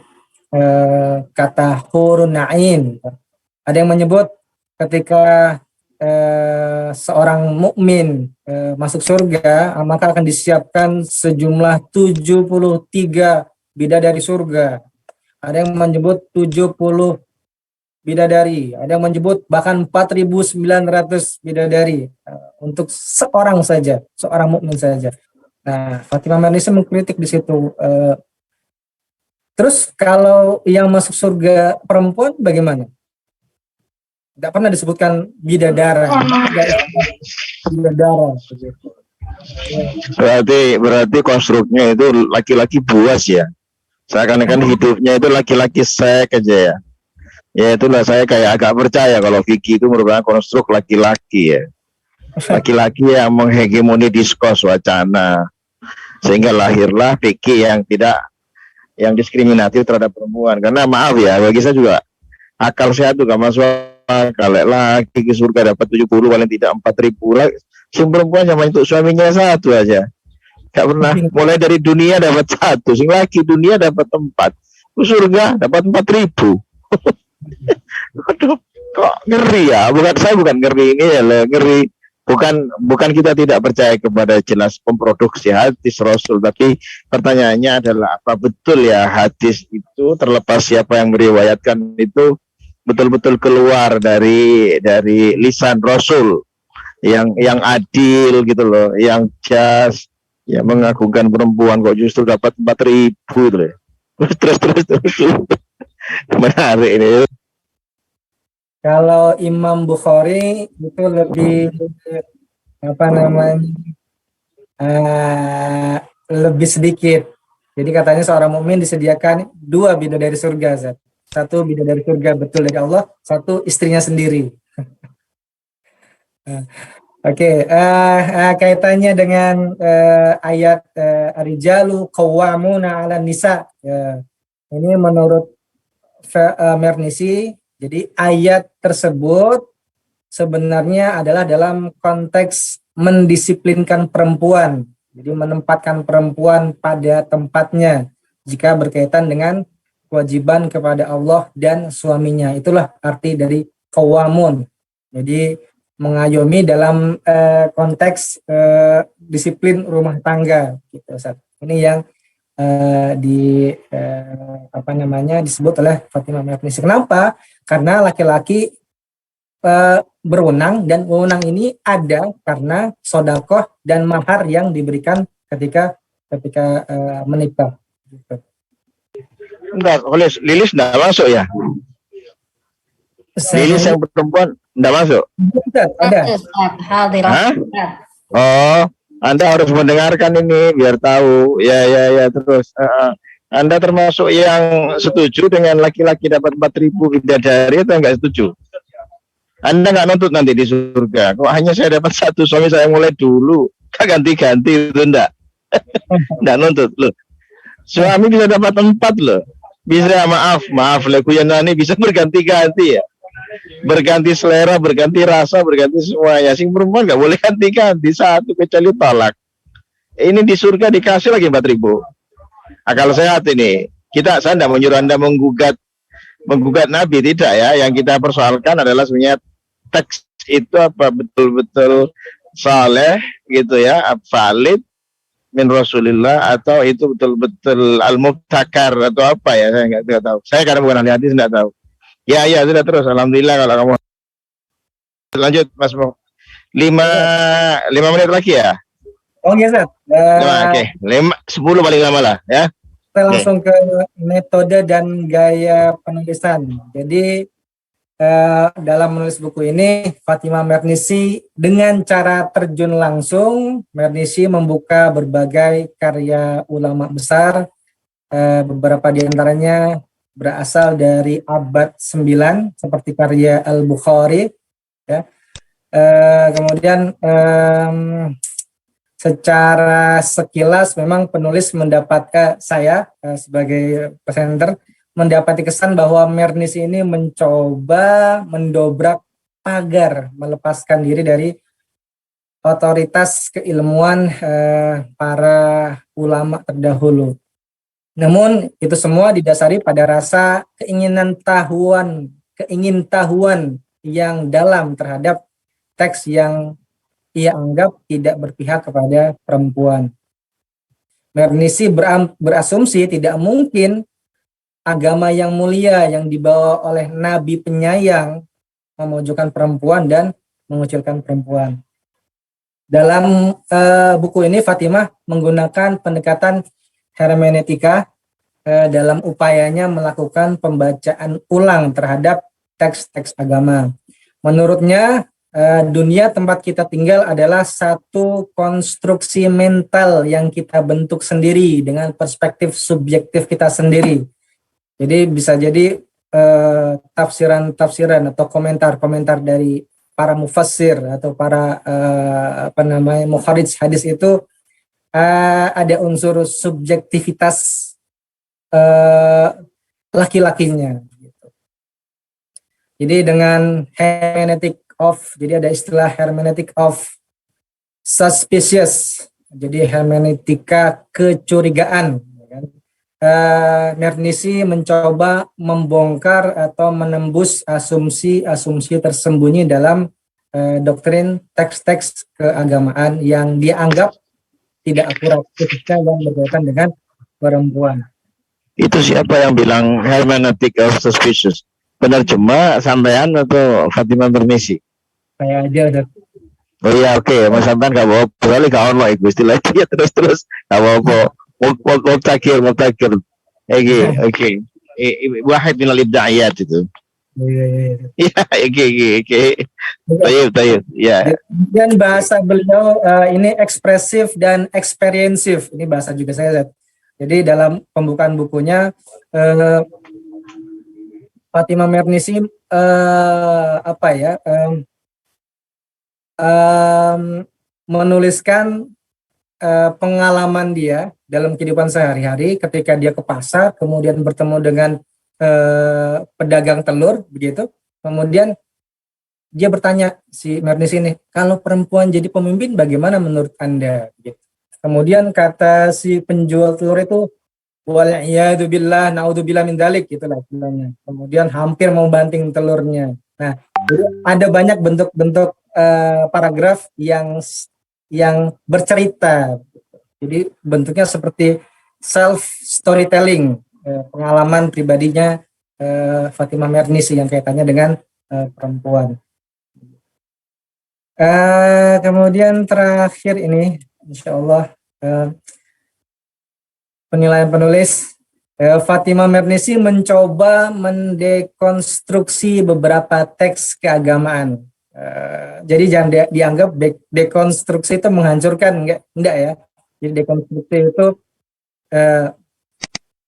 kata hurun ain? Ada yang menyebut ketika seorang mukmin masuk surga, maka akan disiapkan sejumlah 73 bidadari surga. Ada yang menyebut 70 bidadari, ada yang menyebut bahkan 4.900 bidadari untuk seorang saja, seorang mukmin saja. Nah, Fatimah Marnisi mengkritik di situ. Terus kalau yang masuk surga perempuan bagaimana? Tidak pernah disebutkan bidadara. Bidadara. Berarti konstruknya itu laki-laki buas ya. Seakan-akan hidupnya itu laki-laki sek aja ya. Ya itulah saya kayak agak percaya kalau fikih itu merupakan konstruk laki-laki ya. Laki-laki yang menghegemoni diskurs wacana. Sehingga lahirlah fikih yang diskriminatif terhadap perempuan. Karena maaf ya, bagi saya juga akal sehat tuh gak masuk. Kalau laki ke surga dapat 70 paling tidak 4.000 lah. Si perempuan cuma untuk suaminya satu aja. Gak pernah mulai dari dunia dapat 1, sing laki dunia dapat 4, ke surga dapat 4.000. Aduh, kok ngeri ya? Saya bukan ngeri ini ya, ngeri. Bukan kita tidak percaya kepada jelas pemproduksi hadis Rasul, tapi pertanyaannya adalah apa betul ya hadis itu terlepas siapa yang meriwayatkan itu betul-betul keluar dari lisan Rasul yang adil gitu loh, yang jas, yang mengagungkan perempuan kok justru dapat 4.000 gitu. Terus menarik ini. Kalau Imam Bukhari itu lebih apa namanya lebih sedikit. Jadi katanya seorang mukmin disediakan 2 bidadari surga, Zat. 1 bidadari surga betul dari Allah, 1 istrinya sendiri. Oke, kaitannya dengan ayat ar-rijalu qawwamuna 'alan nisa. Ya. Ini menurut Marnisi, jadi ayat tersebut sebenarnya adalah dalam konteks mendisiplinkan perempuan. Jadi menempatkan perempuan pada tempatnya jika berkaitan dengan kewajiban kepada Allah dan suaminya. Itulah arti dari qawamun. Jadi mengayomi dalam konteks disiplin rumah tangga gitu, Ustaz. Ini yang disebut oleh Fatimah Marnisi. Kenapa? Karena laki-laki berwenang, dan wewenang ini ada karena sodakoh dan mahar yang diberikan ketika menikah. Enggak, Lilis enggak masuk ya? Lilis yang perempuan enggak masuk? Ada. Hah? Oh, Anda harus mendengarkan ini biar tahu. Ya terus. Anda termasuk yang setuju dengan laki-laki dapat 4.000 bidadari atau enggak setuju? Anda nggak nuntut nanti di surga. Kok hanya saya dapat 1, suami saya mulai dulu. Ganti-ganti itu enggak. Enggak nuntut loh. Suami bisa dapat 4 loh. Bisa maaf Kuyanani bisa berganti-ganti ya. Berganti selera, berganti rasa, berganti semuanya. Sing perempuan nggak boleh ganti-ganti 1 kecuali talak. Ini di surga dikasih lagi 4.000. Akal sehat ini. Saya tidak menyuruh Anda menggugat Nabi, tidak ya. Yang kita persoalkan adalah sebenarnya teks itu apa betul-betul saleh gitu ya, valid min Rasulillah, atau itu betul-betul al-mubtakar atau apa ya, saya nggak tahu. Saya karena bukan ahli hadis nggak tahu. Ya sudah, terus alhamdulillah kalau kamu lanjut Mas Mo. 5 menit lagi ya. Oke, Ustaz. Oke. 10 paling lama lah ya. Kita langsung ke metode dan gaya penulisan. Jadi dalam menulis buku ini, Fatimah Marnisi dengan cara terjun langsung, Marnisi membuka berbagai karya ulama besar, beberapa diantaranya berasal dari abad 9 seperti karya Al-Bukhari ya. Kemudian secara sekilas memang penulis mendapatkan saya sebagai presenter mendapati kesan bahwa Mernissi ini mencoba mendobrak pagar, melepaskan diri dari otoritas keilmuan para ulama terdahulu. Namun itu semua didasari pada rasa keingintahuan yang dalam terhadap teks yang ia anggap tidak berpihak kepada perempuan. Mernissi berasumsi tidak mungkin agama yang mulia yang dibawa oleh Nabi penyayang memojokkan perempuan dan mengucilkan perempuan. Dalam buku ini Fatimah menggunakan pendekatan hermeneutika dalam upayanya melakukan pembacaan ulang terhadap teks-teks agama. Menurutnya, dunia tempat kita tinggal adalah satu konstruksi mental yang kita bentuk sendiri dengan perspektif subjektif kita sendiri. Jadi bisa jadi tafsiran-tafsiran atau komentar-komentar dari para mufassir atau para mukharij hadis itu ada unsur subjektivitas laki-lakinya. Jadi dengan hermeneutic jadi ada istilah hermeneutic of suspicious, jadi hermeneutika kecurigaan. Mernissi mencoba membongkar atau menembus asumsi-asumsi tersembunyi dalam doktrin teks-teks keagamaan yang dianggap tidak akurat, khususnya yang berkaitan dengan perempuan. Itu siapa yang bilang hermeneutic of suspicious? Penerjemah sampean atau Fatimah Mernissi? Saya aja udah. Oh iya, oke, Mas sampean gak apa-apa. Soalnya gak ono iku istilah dia terus gak apa-apa. Mubtakir. Oke. Wahid minal ibda'iyat itu. Iya. Oke. Tayyib. Ya. Dan bahasa beliau ini ekspresif dan eksperiensif. Ini bahasa juga saya lihat. Jadi dalam pembukaan bukunya Fatimah Mernissi menuliskan pengalaman dia dalam kehidupan sehari-hari ketika dia ke pasar, kemudian bertemu dengan pedagang telur, begitu. Kemudian dia bertanya, si Mernissi ini, kalau perempuan jadi pemimpin bagaimana menurut Anda? Gitu. Kemudian kata si penjual telur itu, wal'iyadzubillah, na'udzubillah min dzalik, gitulah istilahnya. Kemudian hampir mau banting telurnya. Nah, jadi ada banyak bentuk-bentuk paragraf yang bercerita. Jadi bentuknya seperti self storytelling, pengalaman pribadinya Fatimah Mernissi yang kaitannya dengan perempuan. Kemudian terakhir ini, insya Allah penilaian penulis, Fatimah Mernissi mencoba mendekonstruksi beberapa teks keagamaan. Jadi jangan dianggap dekonstruksi itu menghancurkan, enggak ya. Jadi dekonstruksi itu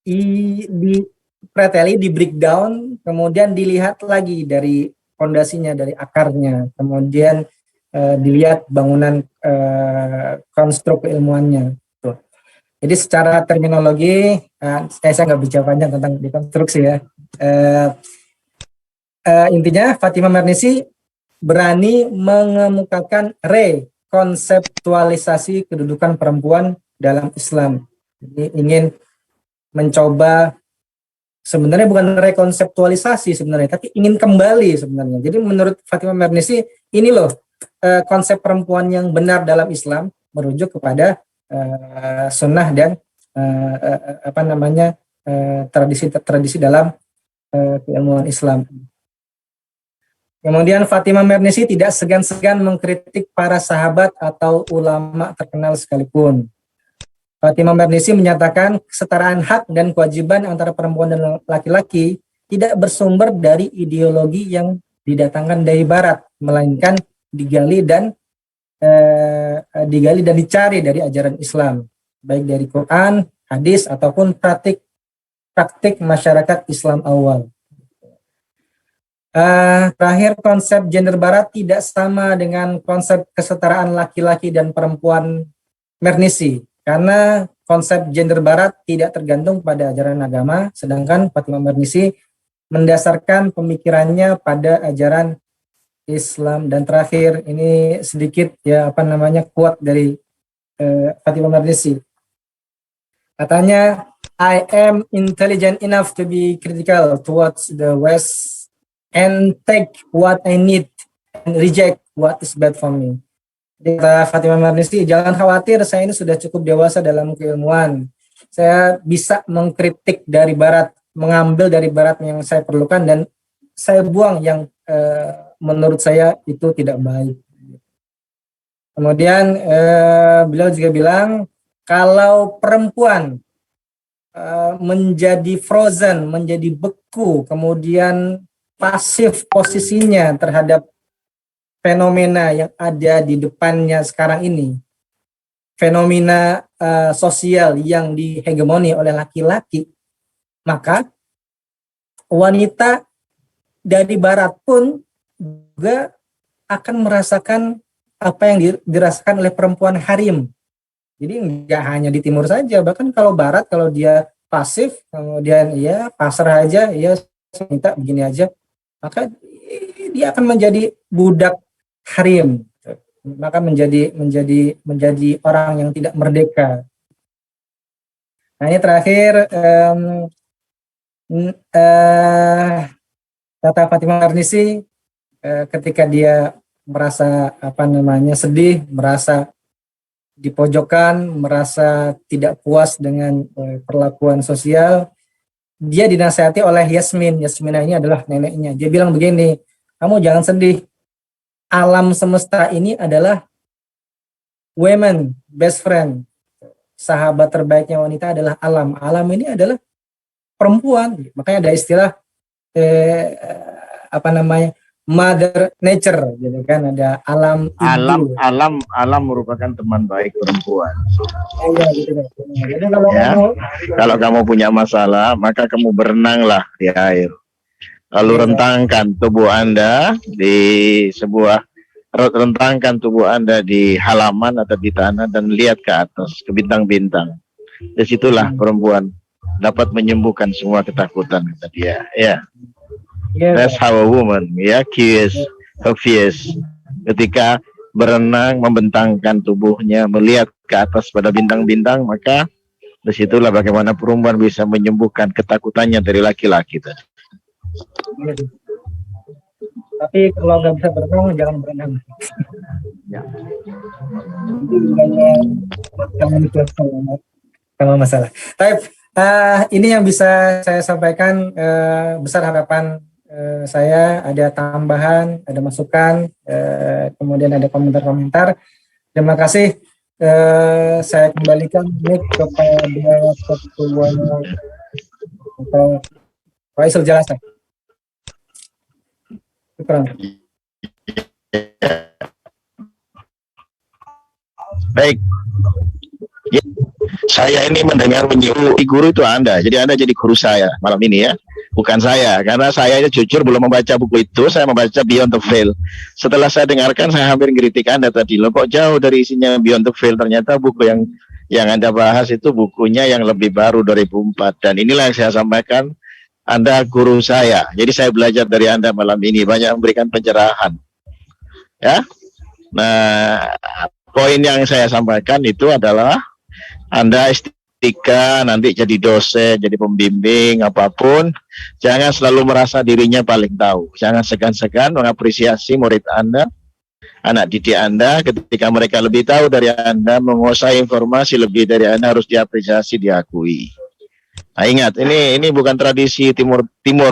dipreteli, di breakdown, kemudian dilihat lagi dari fondasinya, dari akarnya, kemudian dilihat bangunan konstruk keilmuannya. Tuh. Jadi secara terminologi, saya nggak bicara panjang tentang dekonstruksi ya. Intinya Fatimah Mernissi berani mengemukakan rekonseptualisasi kedudukan perempuan dalam Islam. Jadi ingin mencoba, sebenarnya bukan rekonseptualisasi sebenarnya, tapi ingin kembali sebenarnya. Jadi menurut Fatimah Mernissi, ini loh konsep perempuan yang benar dalam Islam, merujuk kepada sunnah dan tradisi dalam keilmuan Islam. Kemudian Fatimah Mernissi tidak segan-segan mengkritik para sahabat atau ulama terkenal sekalipun. Fatimah Mernissi menyatakan kesetaraan hak dan kewajiban antara perempuan dan laki-laki tidak bersumber dari ideologi yang didatangkan dari Barat, melainkan digali dan dicari dari ajaran Islam, baik dari Quran, hadis ataupun praktik praktik masyarakat Islam awal. Terakhir, konsep gender barat tidak sama dengan konsep kesetaraan laki-laki dan perempuan Mernisi, karena konsep gender barat tidak tergantung pada ajaran agama, sedangkan Fatimah Mernisi mendasarkan pemikirannya pada ajaran Islam. Dan terakhir, ini sedikit quote dari Fatimah Mernisi. Katanya, I am intelligent enough to be critical towards the West and take what I need and reject what is bad for me. Kata Fatimah Mernisi, jangan khawatir, saya ini sudah cukup dewasa dalam keilmuan. Saya bisa mengkritik dari barat, mengambil dari barat yang saya perlukan, dan saya buang yang menurut saya itu tidak baik. Kemudian beliau juga bilang, kalau perempuan menjadi frozen, menjadi beku, kemudian pasif posisinya terhadap fenomena yang ada di depannya sekarang ini, fenomena sosial yang dihegemoni oleh laki-laki, maka wanita dari barat pun juga akan merasakan apa yang dirasakan oleh perempuan harim. Jadi nggak hanya di timur saja, bahkan kalau barat, kalau dia pasif, kemudian ya pasrah aja, ya minta begini aja, maka dia akan menjadi budak harim, maka menjadi orang yang tidak merdeka. Nah, ini terakhir, kata Fatimah Mernisi, ketika dia merasa sedih, merasa dipojokkan, merasa tidak puas dengan perlakuan sosial, dia dinasihati oleh Yasmin. Yasmina ini adalah neneknya. Dia bilang begini, kamu jangan sedih. Alam semesta ini adalah women best friend. Sahabat terbaiknya wanita adalah alam. Alam ini adalah perempuan. Makanya ada istilah mother nature, gitu kan, ada alam ibu. Alam merupakan teman baik perempuan. Iya, gitu. Jadi kalau kamu punya masalah, maka kamu berenanglah di air. Lalu rentangkan tubuh Anda rentangkan tubuh Anda di halaman atau di tanah dan lihat ke atas, ke bintang-bintang. Disitulah perempuan dapat menyembuhkan semua ketakutan, kata dia. Ya. That's how a woman, cures her fears. Ketika berenang, membentangkan tubuhnya, melihat ke atas pada bintang-bintang, maka disitulah bagaimana perempuan bisa menyembuhkan ketakutannya dari laki-laki tadi. Tapi kalau nggak bisa berenang, jangan berenang. Ya. Kalau masalah. Tapi ini yang bisa saya sampaikan, besar harapan saya, ada tambahan, ada masukan, kemudian ada komentar-komentar. Terima kasih. Saya kembalikan mic kepada Ketua Faisal Jalasa. Baik. Ya, saya ini mendengar menyuruh guru itu Anda. Jadi Anda jadi guru saya malam ini, ya. Bukan saya, karena saya jujur belum membaca buku itu. Saya membaca Beyond the Veil. Setelah saya dengarkan, saya hampir ngeritik Anda tadi. Loh, kok jauh dari isinya Beyond the Veil? Ternyata buku yang Anda bahas itu bukunya yang lebih baru, 2004. Dan inilah yang saya sampaikan, Anda guru saya. Jadi saya belajar dari Anda malam ini, banyak memberikan pencerahan. Ya. Nah, poin yang saya sampaikan itu adalah Anda istika nanti jadi dosen, jadi pembimbing, apapun, jangan selalu merasa dirinya paling tahu. Jangan segan-segan mengapresiasi murid Anda, anak didik Anda, ketika mereka lebih tahu dari Anda, menguasai informasi lebih dari Anda, harus diapresiasi, diakui. Nah, ingat, ini bukan tradisi timur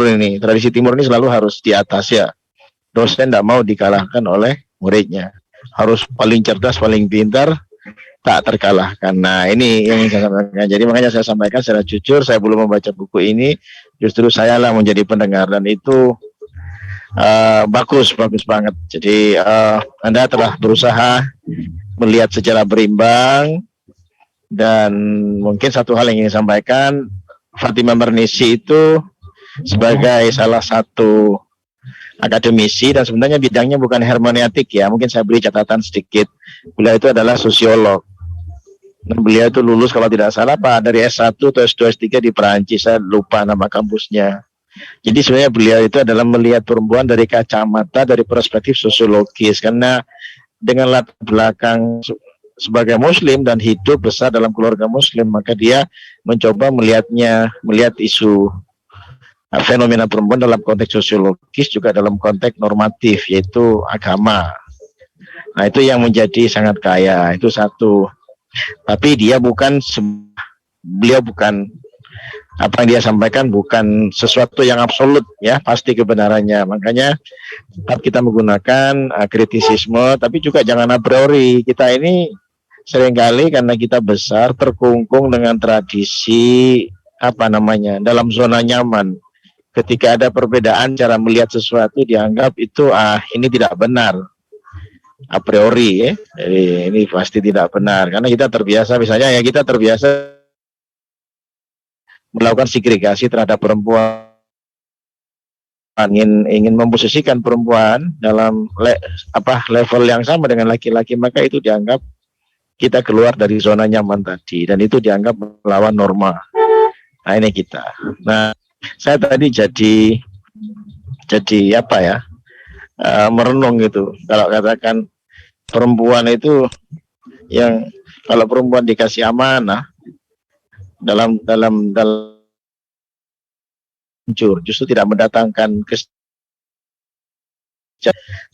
ini. Tradisi timur ini selalu harus di atas, ya. Dosen tidak mau dikalahkan oleh muridnya. Harus paling cerdas, paling pintar, tak terkalahkan. Nah, ini yang saya sampaikan. Jadi makanya saya sampaikan secara jujur, saya belum membaca buku ini, justru saya lah menjadi pendengar, dan itu bagus banget. Jadi Anda telah berusaha melihat secara berimbang, dan mungkin satu hal yang ingin saya sampaikan, Fatimah Marnisi itu sebagai salah satu akademisi dan sebenarnya bidangnya bukan hermeneutik ya, mungkin saya beri catatan sedikit. Beliau itu adalah sosiolog. Dan beliau itu lulus kalau tidak salah Pak dari S1 atau S2 S3 di Perancis, saya lupa nama kampusnya. Jadi sebenarnya beliau itu adalah melihat perempuan dari kacamata dari perspektif sosiologis, karena dengan latar belakang sebagai muslim dan hidup besar dalam keluarga muslim, maka dia mencoba melihat isu fenomena perempuan dalam konteks sosiologis juga dalam konteks normatif yaitu agama. Nah itu yang menjadi sangat kaya, itu satu. Tapi beliau bukan apa yang dia sampaikan bukan sesuatu yang absolut ya, pasti kebenarannya. Makanya tetap kita menggunakan kritisisme, tapi juga jangan a priori. Kita ini seringkali karena kita besar terkungkung dengan tradisi dalam zona nyaman. Ketika ada perbedaan cara melihat sesuatu dianggap itu ini tidak benar a priori ya. Jadi ini pasti tidak benar karena kita terbiasa, misalnya ya kita terbiasa melakukan segregasi terhadap perempuan, ingin memposisikan perempuan dalam level yang sama dengan laki-laki, maka itu dianggap kita keluar dari zona nyaman tadi dan itu dianggap melawan norma. Nah ini kita. Nah saya tadi jadi merenung gitu kalau katakan perempuan itu yang kalau perempuan dikasih amanah dalam justru tidak mendatangkan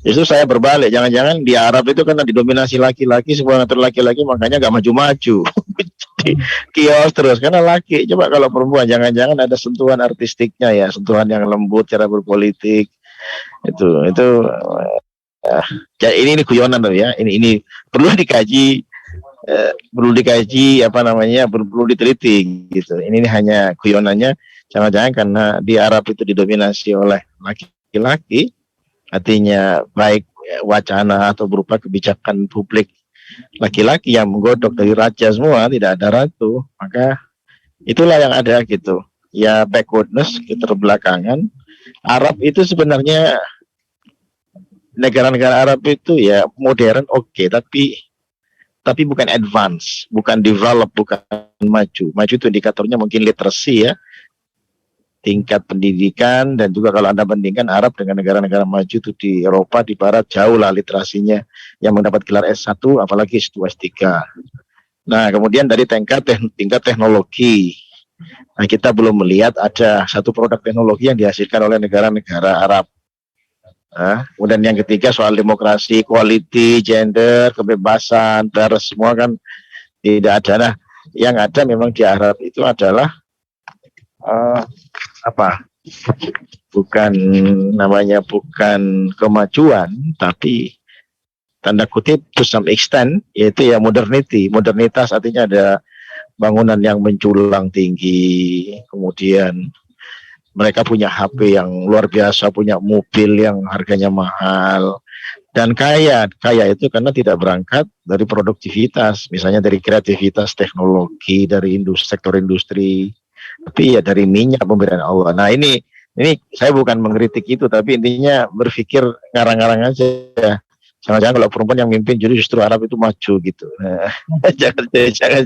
justru saya berbalik, jangan-jangan di Arab itu karena didominasi laki-laki, semua ngatur laki-laki, makanya gak maju-maju. Kios terus karena laki. Coba kalau perempuan jangan-jangan ada sentuhan artistiknya ya, sentuhan yang lembut cara berpolitik itu ya, ini guyonan loh ya, ini perlu dikaji perlu diteliti gitu. Ini hanya guyonannya, jangan-jangan karena di Arab itu didominasi oleh laki-laki, artinya baik wacana atau berupa kebijakan publik laki-laki yang menggodok dari raja semua, tidak ada ratu, maka itulah yang ada gitu ya, backwardness, keterbelakangan. Arab itu sebenarnya negara-negara Arab itu ya modern oke, tapi bukan advance, bukan develop, bukan maju. Maju itu indikatornya mungkin literacy ya, tingkat pendidikan, dan juga kalau Anda bandingkan Arab dengan negara-negara maju itu di Eropa, di Barat, jauh lah literasinya yang mendapat gelar S1, apalagi S2, S3. Nah, kemudian dari tingkat teknologi. Nah, kita belum melihat ada satu produk teknologi yang dihasilkan oleh negara-negara Arab. Nah, kemudian yang ketiga soal demokrasi, quality, gender, kebebasan, pers, semua kan tidak ada. Nah, yang ada memang di Arab itu adalah bukan kemajuan, tapi tanda kutip to some extent, yaitu ya modernitas, artinya ada bangunan yang menjulang tinggi, kemudian mereka punya HP yang luar biasa, punya mobil yang harganya mahal, dan kaya itu karena tidak berangkat dari produktivitas, misalnya dari kreativitas teknologi, dari sektor industri, tapi ya dari minyak pemberian Allah. Nah ini saya bukan mengkritik itu, tapi intinya berpikir ngarang-ngarang aja. Jangan-jangan kalau perempuan yang mimpin jadi justru Arab itu maju gitu. Nah,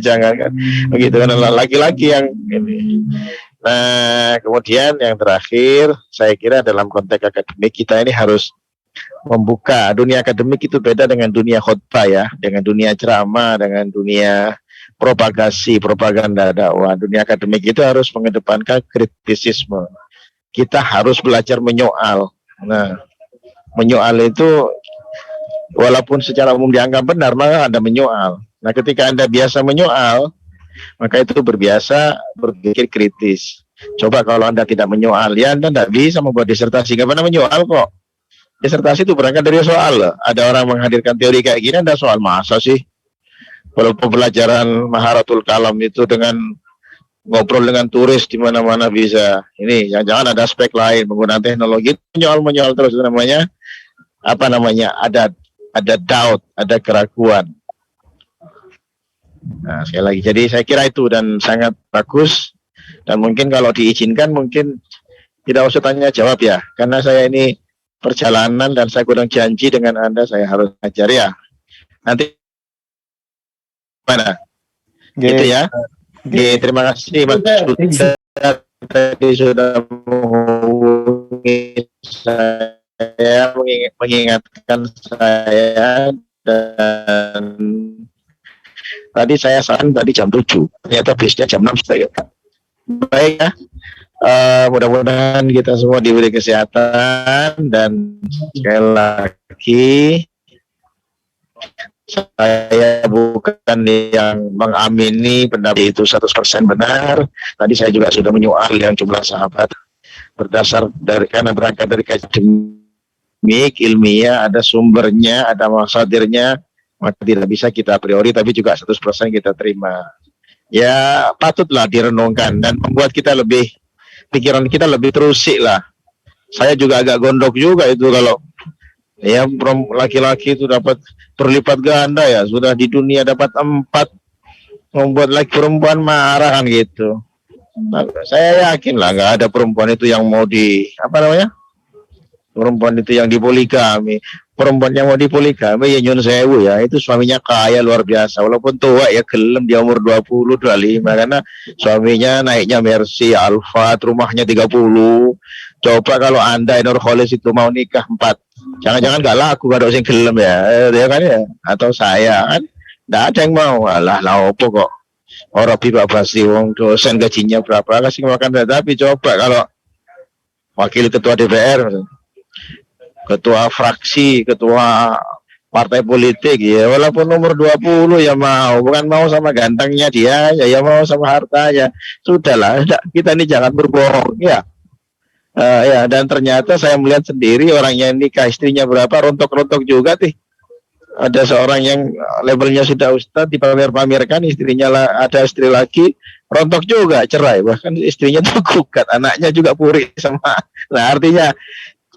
jangan kan begitu kan, laki-laki yang ini. Nah kemudian yang terakhir, saya kira dalam konteks akademik kita ini harus membuka. Dunia akademik itu beda dengan dunia khotbah ya, dengan dunia ceramah, dengan dunia propaganda dakwah. Dunia akademik itu harus mengedepankan kritisisme. Kita harus belajar menyoal. Nah, menyoal itu walaupun secara umum dianggap benar, maka Anda menyoal. Nah, ketika Anda biasa menyoal, maka itu berbiasa berpikir kritis. Coba kalau Anda tidak menyoal, ya Anda tidak bisa membuat disertasi. Nggak pernah menyoal kok. Disertasi itu berangkat dari soal. Ada orang menghadirkan teori kayak gini, Anda soal masa sih? Kalau pembelajaran Maharatul Kalam itu dengan ngobrol dengan turis di mana-mana bisa. Ini jangan ada aspek lain menggunakan teknologi, menyoal terus, namanya ada doubt, ada keraguan. Nah, sekali lagi, jadi saya kira itu dan sangat bagus Dan mungkin kalau diizinkan mungkin tidak usah tanya jawab ya, karena saya ini perjalanan dan saya kurang janji dengan Anda, saya harus ngajar ya. Nanti mana? Gitu ya. Oke, terima kasih Mas Sudah tadi sudah menghubungi saya, mengingatkan saya, dan tadi saya saran tadi jam 7, ternyata bisnya jam 6 saya. Baik ya. Mudah-mudahan kita semua diberi kesehatan, dan sekali lagi saya bukan yang mengamini pendapat itu 100% benar. Tadi saya juga sudah menyoal yang jumlah sahabat berdasar dari, karena berangkat dari akademik ilmiah, ada sumbernya, ada masadirnya, maka tidak bisa kita a priori, tapi juga 100% kita terima. Ya patutlah direnungkan dan membuat kita lebih, pikiran kita lebih terusik lah. Saya juga agak gondok juga itu kalau ya laki-laki itu dapat berlipat ganda ya, sudah di dunia dapat 4, membuat laki perempuan marah kan gitu. Nah, saya yakin lah nggak ada perempuan itu yang mau perempuan itu yang dipoligami. Perempuan yang mau dipoligami ya nyun sewu ya, itu suaminya kaya luar biasa, walaupun tua ya, gelem dia umur 20, 25, karena suaminya naiknya Mercy, Alphard, rumahnya 30. Coba kalau Anda Nurholis itu mau nikah 4, jangan-jangan gak laku, gak ada yang gelem ya kan ya, atau saya kan nggak ada yang mau. Alah lah opo kok orang bibak basi wong dosen gajinya berapa kasih makan. Tapi coba kalau wakil ketua DPR, ketua fraksi, ketua partai politik ya, walaupun umur 20 ya mau, bukan mau sama gantengnya dia ya mau sama hartanya. Sudahlah, kita ini jangan berbohong ya. Ya, dan ternyata saya melihat sendiri orangnya nikah, istrinya berapa, rontok-rontok juga tuh. Ada seorang yang labelnya sudah ustadz, dipamer-pamerkan istrinya ada istri lagi, rontok juga, cerai, bahkan istrinya tuh gugat, anaknya juga puri sama. Nah artinya,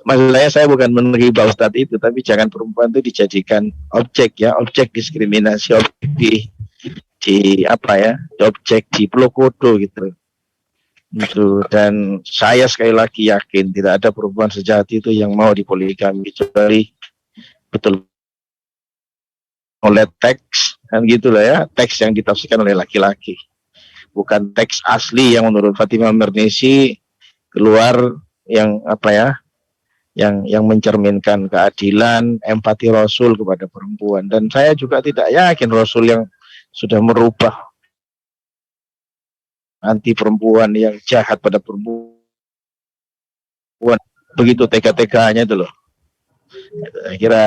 masalahnya saya bukan menghibah ustadz itu, tapi jangan perempuan itu dijadikan objek ya, objek diskriminasi, objek di objek di pelokodo gitu. Itu. Dan saya sekali lagi yakin tidak ada perempuan sejati itu yang mau dipoligami, kecuali betul oleh teks kan gitulah ya, teks yang ditafsirkan oleh laki-laki, bukan teks asli yang menurut Fatimah Mernissi keluar yang yang mencerminkan keadilan, empati Rasul kepada perempuan. Dan saya juga tidak yakin Rasul yang sudah merubah anti perempuan, yang jahat pada perempuan begitu tega-teganya itu loh. Saya kira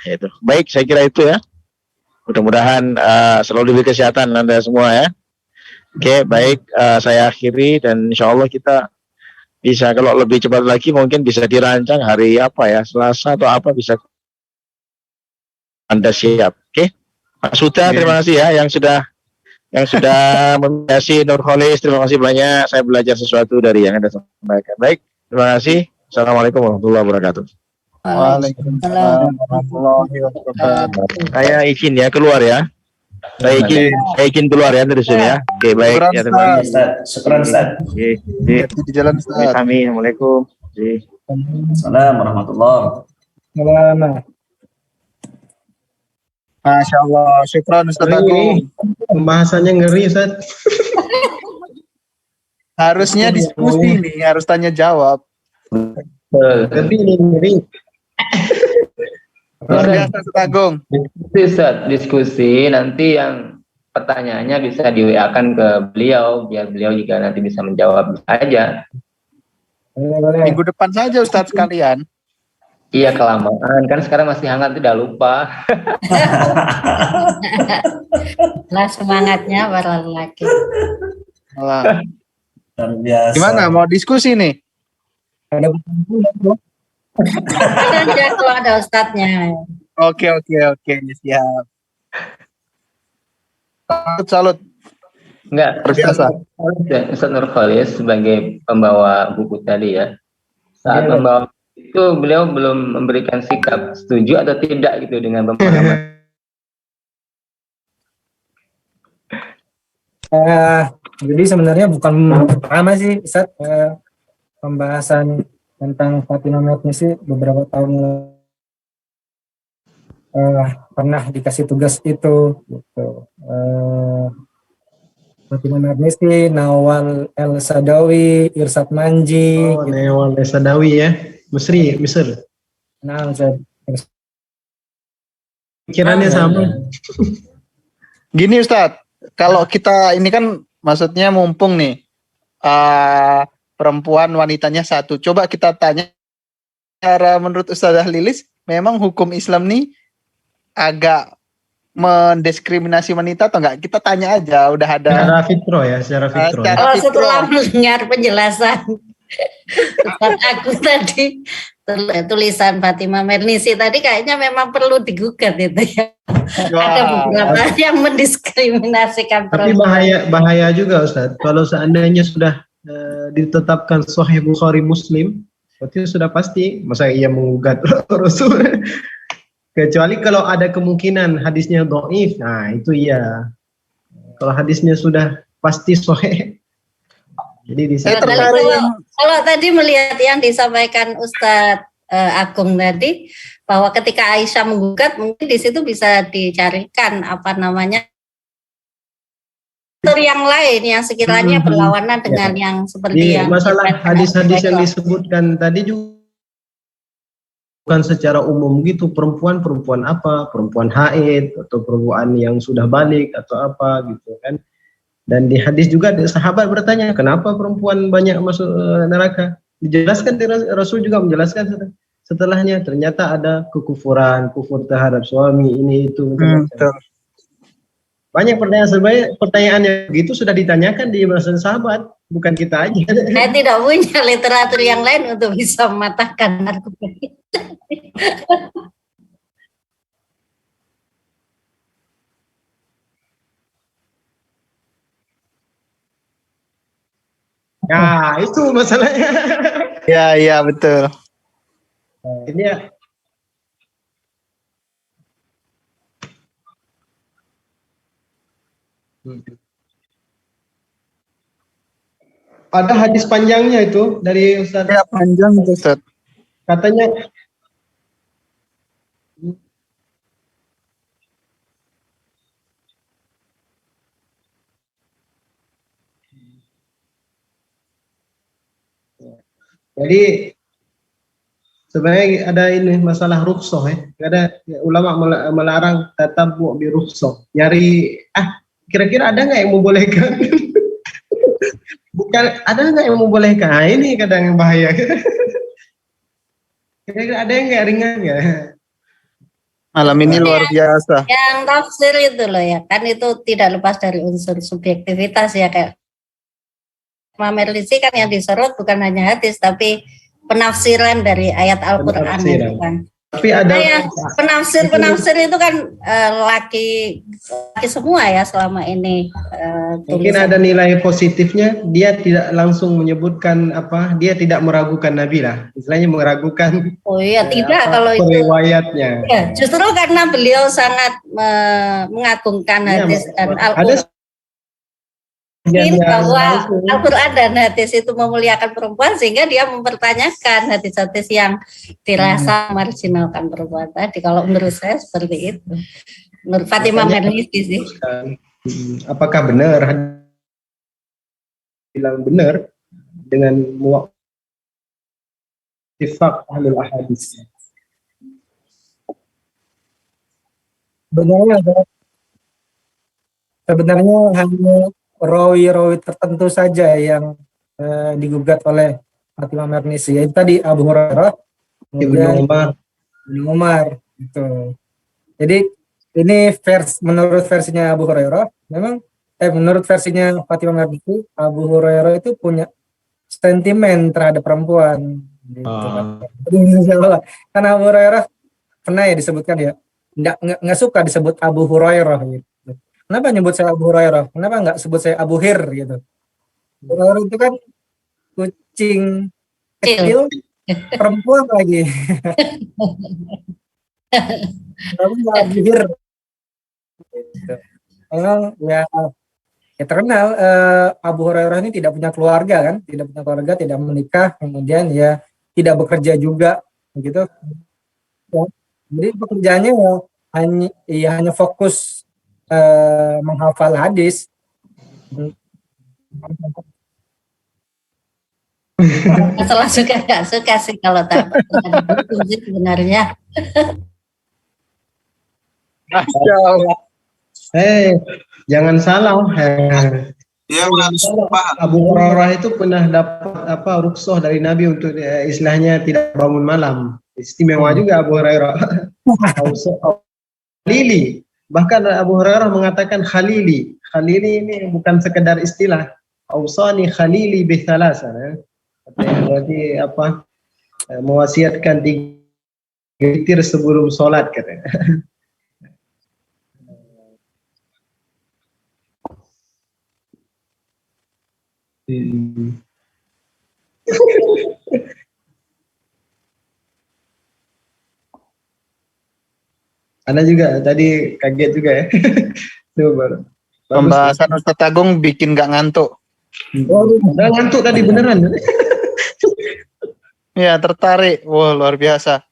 itu. Baik, saya kira itu ya. Mudah-mudahan selalu diberi kesehatan Anda semua ya. Oke, baik, saya akhiri, dan insya Allah kita bisa, kalau lebih cepat lagi mungkin bisa dirancang hari Selasa atau apa, bisa Anda siap. Oke, Pak Suta, terima kasih ya yang sudah membiasi Nurholis, terima kasih banyak, saya belajar sesuatu dari yang Anda sampaikan. Baik, terima kasih. Assalamualaikum warahmatullahi wabarakatuh. Waalaikumsalam warahmatullahi wabarakatuh. Saya izin ya keluar ya. Saya izin keluar ya dari sini ya. Oke, baik ya, terima kasih. Syukran Ustaz. Oke, Di jalan Ustaz. Assalamualaikum. Assalamualaikum warahmatullahi Selamat. Masya Allah, syukran Ustaz Agung. Pembahasannya ngeri Ustaz. Harusnya diskusi nih, harus tanya jawab. Tapi ini ngeri. Luar biasa Ustaz Agung. Diskusi nanti yang pertanyaannya bisa di WA-kan ke beliau, biar beliau juga nanti bisa menjawab aja. Minggu depan saja Ustaz sekalian. Iya, kelamaan kan sekarang masih hangat, tidak lupa. Lah semangatnya para lelaki. Wah. Luar biasa. Gimana, mau diskusi nih? Saja kalau ada ustadznya. Oke, siap. Salut. Enggak, Luar biasa. Ustaz Nurholis sebagai pembawa buku tadi ya, saat membawa itu beliau belum memberikan sikap setuju atau tidak gitu dengan pemahaman. Jadi sebenarnya bukan pertama sih Ustaz, pembahasan tentang Fatimah Mernissi beberapa tahun pernah dikasih tugas itu gitu. Fatimah Mernissi, Nawal El Sadawi, Irsad Manji, Oh, gitu. Nawal Sadawi ya, Mesir. Nah, Ustaz. Pikirannya sama. Gini Ustadz, kalau kita ini kan maksudnya mumpung nih perempuan wanitanya satu. Coba kita tanya, cara menurut Ustazah Lilis, memang hukum Islam nih agak mendiskriminasi wanita atau enggak? Kita tanya aja, udah ada Secara fitrah ya, secara fitrah. secara Kalau fitrah. setelah mendengar penjelasan Ustaz aku tadi, tulisan Fatimah Mernissi tadi kayaknya memang perlu digugat itu ya. Ada beberapa yang mendiskriminasikan Tapi perempuan. bahaya juga Ustaz. Kalau seandainya sudah ditetapkan Sahih Bukhari Muslim, berarti sudah pasti masa ia menggugat Rasul. Kecuali kalau ada kemungkinan hadisnya dhaif, nah itu iya. Kalau hadisnya sudah pasti sahih. Jadi di situ. Kalau tadi melihat yang disampaikan Ustadz Agung tadi, bahwa ketika Aisyah menggugat, mungkin di situ bisa dicarikan apa namanya yang lain yang sekiranya berlawanan dengan yang seperti yang masalah hadis-hadis yang disebutkan tadi juga bukan secara umum gitu, perempuan apa, perempuan haid atau perempuan yang sudah balik atau apa gitu kan. Dan di hadis juga sahabat bertanya, kenapa perempuan banyak masuk neraka? Dijelaskan, Rasul juga menjelaskan setelahnya, ternyata ada kekufuran, kufur terhadap suami, ini itu. Banyak pertanyaan yang begitu sudah ditanyakan di masa sahabat, bukan kita aja. Saya tidak punya literatur yang lain untuk bisa mematahkan argumen. Nah, itu masalahnya. Ya, betul. Ini ya. Ada hadis panjangnya itu dari Ustaz. Ya, panjang itu Ustaz. Katanya jadi sebenarnya ada ini masalah rukhsah ya. Ada ulama melarang tatabbu bi rukhsah. Nyari kira-kira ada nggak yang membolehkan? Bukan, ada nggak yang membolehkan? Nah, ini kadang yang bahaya. Kira-kira ada yang nggak ringan nggak? Malam ini luar biasa. Yang tafsir itu loh ya, kan itu tidak lepas dari unsur subjektivitas ya, kayak Mernissi kan yang disorot bukan hanya hadis tapi penafsiran dari ayat Al-Qur'an itu kan. Tapi ada penafsir itu kan laki semua ya selama ini. Mungkin ada nilai positifnya, dia tidak langsung menyebutkan dia tidak meragukan Nabi lah, istilahnya meragukan. Oh iya, tidak kalau itu riwayatnya. Ya, justru karena beliau sangat mengagungkan hadis dan Al-Qur'an. Bahwa Al-Quran dan hadis itu memuliakan perempuan sehingga dia mempertanyakan hadis-hadis yang dirasa marginalkan perempuan tadi. Kalau menurut saya seperti itu. Menurut Fatimah Mernissi sih. Apakah benar bilang benar dengan muwaffiq ahlul ahadis? Sebenarnya hanya rawi-rawi tertentu saja yang digugat oleh Fatimah Mernissi, yaitu tadi Abu Hurairah, Ibnu Umar gitu. Jadi ini menurut versinya Abu Hurairah, memang menurut versinya Fatimah Mernissi, Abu Hurairah itu punya sentimen terhadap perempuan gitu. Karena Abu Hurairah pernah ya disebutkan ya, nggak suka disebut Abu Hurairah gitu. Kenapa nyebut saya Abu Hurairah? Kenapa nggak sebut saya Abu Hir gitu? Hurairah itu kan kucing kecil, perempuan lagi. Tapi nggak Abu Hir. Memang Ya terkenal Abu Hurairah ini tidak punya keluarga kan, tidak menikah, kemudian ya tidak bekerja juga, begitu. Ya. Jadi pekerjaannya hanya fokus menghafal hadis. Masalah suka nggak suka sih kalau tak sebenarnya. Masya Allah. Jangan salah. Ya, Abu Hurairah itu pernah dapat rukhsah dari Nabi untuk istilahnya tidak bangun malam. Istimewa juga Abu Hurairah. Khalili. Bahkan Abu Hurairah mengatakan Khalili. Khalili ini bukan sekedar istilah. Ausani Khalili bithalasa. Berarti mewasiatkan 3 witir sebelum sholat katanya. Anda juga tadi kaget juga ya. Pembahasan Ustadz Agung bikin gak ngantuk. Udah ngantuk tadi beneran. Ya, tertarik. Wah, luar biasa.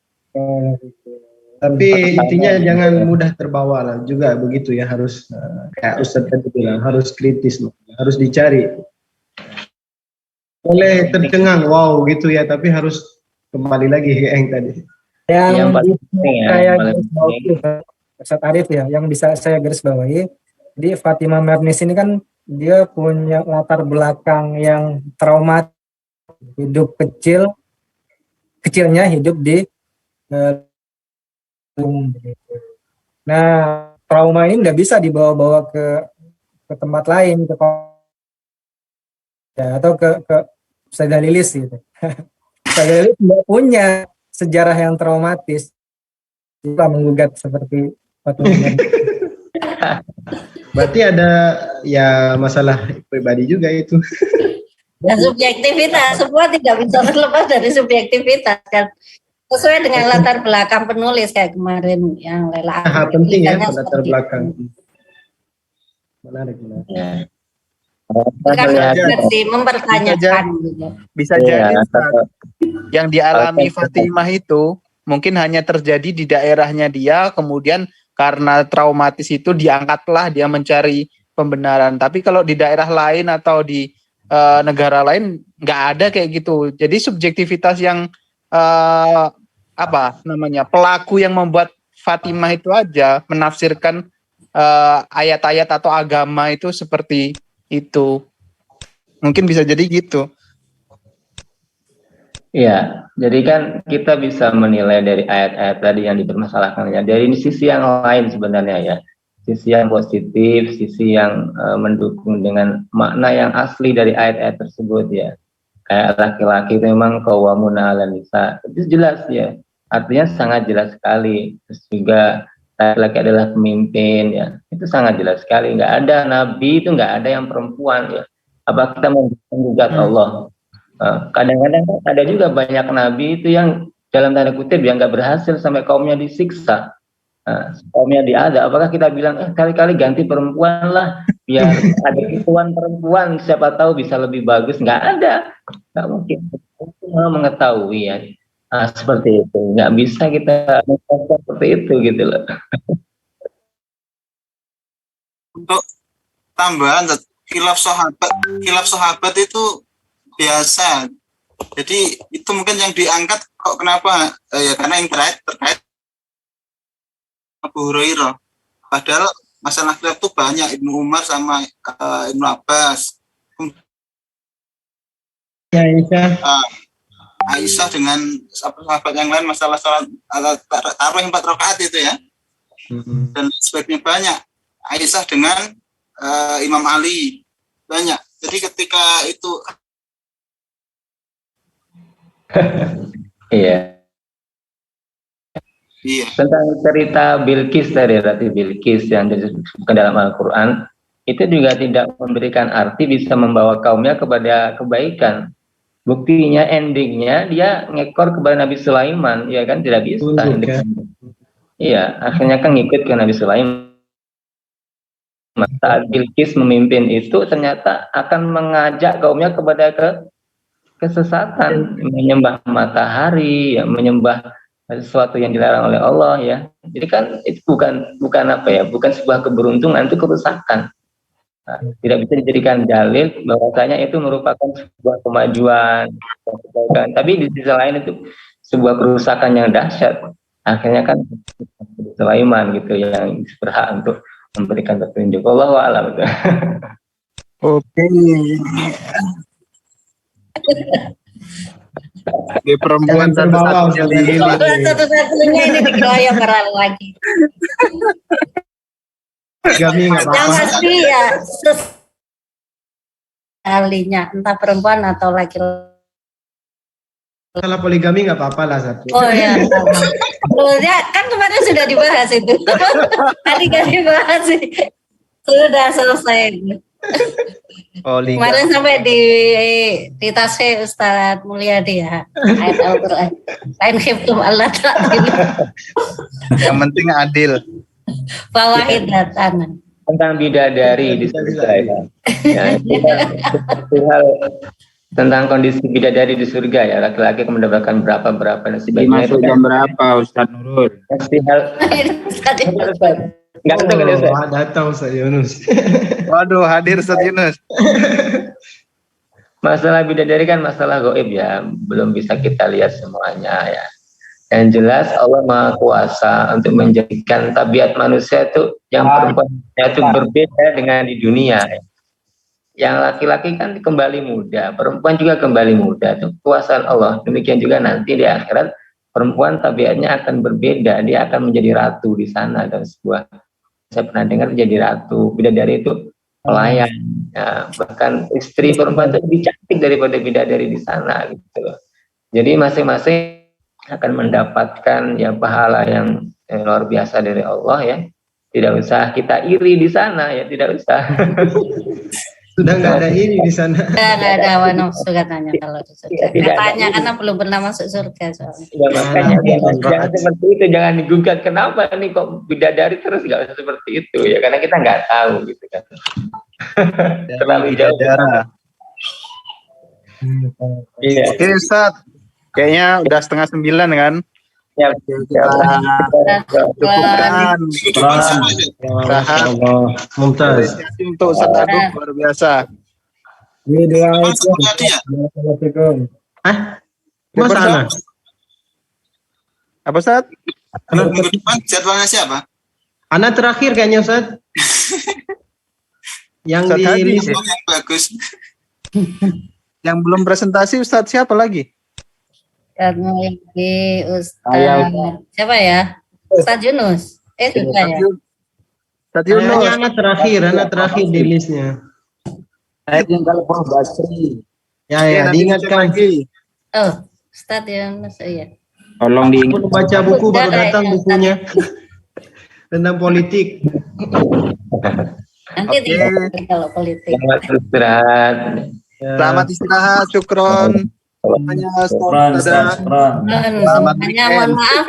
Tapi intinya jangan mudah terbawa lah juga begitu ya, harus kayak Ustadz tadi bilang, harus kritis, harus dicari. Boleh tercengang wow gitu ya, tapi harus kembali lagi yang tadi. Yang saya garis bawahi, Ustadz Arif ya, yang bisa saya garis bawahi. Jadi Fatimah Mernis ini kan dia punya latar belakang yang traumat, kecilnya hidup di nah trauma ini tidak bisa dibawa-bawa ke tempat lain, atau ke Sayyidah Lilis gitu. Sayyidah Lilis tidak punya sejarah yang traumatis, kita menggugat seperti Fatimah. Berarti ada ya masalah pribadi juga itu. Dan subjektivitas, semua tidak bisa terlepas dari subjektivitas kan. Sesuai dengan latar belakang penulis kayak kemarin yang Lela. Penting ya latar belakang. Menarik. Bukan sih mempertanyakan gitu. Bisa jadi yang dialami Fatimah itu mungkin hanya terjadi di daerahnya dia, kemudian karena traumatis itu diangkatlah dia mencari pembenaran. Tapi kalau di daerah lain atau di negara lain nggak ada kayak gitu. Jadi subjektivitas yang pelaku yang membuat Fatimah itu aja menafsirkan ayat-ayat atau agama itu seperti itu. Mungkin bisa jadi gitu. Iya, jadi kan kita bisa menilai dari ayat-ayat tadi yang dipermasalahkannya dari sisi yang lain sebenarnya ya. Sisi yang positif, sisi yang mendukung dengan makna yang asli dari ayat-ayat tersebut ya. Kayak laki-laki itu memang qawwamuna 'alan nisa. Itu jelas ya. Artinya sangat jelas sekali. Terus juga laki-laki adalah pemimpin ya. Itu sangat jelas sekali. Nggak ada nabi itu nggak ada yang perempuan ya. Apa kita menggugat Allah? Kadang-kadang ada juga banyak nabi itu yang dalam tanda kutip yang nggak berhasil sampai kaumnya disiksa. Kaumnya diada, apakah kita bilang kali-kali ganti perempuan lah biar ada perempuan siapa tahu bisa lebih bagus? Nggak ada, nggak mungkin. Kita mengetahui ya seperti itu, nggak bisa kita seperti itu gitu loh. Untuk tambahan khilaf sahabat itu biasa. Jadi itu mungkin yang diangkat kok kenapa ya karena yang terkait Abu Hurairah. Padahal masalah khilaf itu banyak, Ibnu Umar sama Ibnu Abbas. Ya, Aisyah dengan sahabat yang lain masalah salat tarawih 4 rakaat itu ya. Dan sebagainya banyak. Aisyah dengan Imam Ali banyak. Jadi ketika itu Iya. Tentang cerita Bilqis tadi, berarti Bilqis yang disebutkan dalam Al-Quran itu juga tidak memberikan arti bisa membawa kaumnya kepada kebaikan. Buktinya endingnya dia ngekor kepada Nabi Sulaiman, ya kan tidak bisa. Iya, akhirnya kan ngikut ke Nabi Sulaiman. Saat Bilqis memimpin itu ternyata akan mengajak kaumnya kepada kesesatan, menyembah matahari, ya, menyembah sesuatu yang dilarang oleh Allah, ya. Jadi kan itu bukan apa ya, bukan sebuah keberuntungan, itu kerusakan. Nah, tidak bisa dijadikan dalil bahwasanya itu merupakan sebuah kemajuan, tapi di sisi lain itu sebuah kerusakan yang dahsyat. Akhirnya kan Sulaiman gitu yang berhak untuk memberikan petunjuk. Wallahu a'lam. Oke. Di perempuan satu-satunya ini dikeroyok orang lagi. Poligami nggak Yang apa-apa. pasti ya kalinya entah perempuan atau laki-laki. Kalau poligami nggak apa-apa lah satu. Oh ya, ya kan kemarin sudah dibahas itu. Tadi kan dibahas sih. Sudah selesai. Kemarin sampai di tasnya Ustadz Mulyadi ya, ayat Al-Quran. Lain khiftum Allah ta'adil. Yang penting adil. Fawahidatan. Tentang bidadari di surga, ya. Ya, hal tentang kondisi bidadari di surga, ya, laki-laki akan mendapatkan berapa dan sebagainya. Masuk jam berapa Ustadz Nurul? Datang Ustaz Yunus. Waduh, hadir Ustadz Yunus. Masalah bidadari kan masalah gaib, ya, belum bisa kita lihat semuanya, ya. Yang jelas Allah Maha Kuasa untuk menjadikan tabiat manusia itu yang perempuannya itu berbeda dengan di dunia. Yang laki-laki kan kembali muda, perempuan juga kembali muda, itu kekuasaan Allah. Demikian juga nanti di akhirat perempuan tabiatnya akan berbeda, dia akan menjadi ratu di sana. Dan saya pernah dengar menjadi ratu, bidadari itu pelayan, ya, bahkan istri perempuan itu lebih cantik daripada bidadari di sana gitu loh. Jadi masing-masing akan mendapatkan ya pahala yang luar biasa dari Allah, ya. Tidak usah kita iri di sana, ya, tidak usah. Sudah nggak ada ini di sana. Nggak ada hawa nafsu katanya kalau di surga. Katanya karena belum pernah masuk surga soalnya. Ya, makanya jangan seperti itu, jangan digugat. Kenapa nih kok bidadari terus, nggak usah seperti itu, ya, karena kita nggak tahu gitu kan. Terlalu jauh. Iya. Oke Ustadz, kayaknya udah 8:30 kan? Ya, Cukupkan. Mumtaz. Apresiasi untuk Ustadz Agung luar biasa. Ini doa itu. Assalamualaikum. Masa Ana? Apa Ustadz? Minggu depan jadwalnya siapa? Ana terakhir kayaknya Ustaz. Yang Ustaz di Hadi. list. Oh, yang bagus. Yang belum presentasi Ustadz siapa lagi? Karena lagi Ustadz siapa ya? Ustadz Yunus. Juga ya. Ustadz Kayaknya Yunus. Ana terakhir di listnya. Saya tinggal Prof Basri. Ya, Nanti diingatkan. lagi. Oh, Ustadz Yunus, iya. Tolong diingat. Aku baca buku baru Udah, datang kayaknya, bukunya tentang politik. Nanti tinggal kalau politik. Selamat istirahat. Selamat istirahat, syukron. Semuanya, Ustadz. Semuanya mohon maaf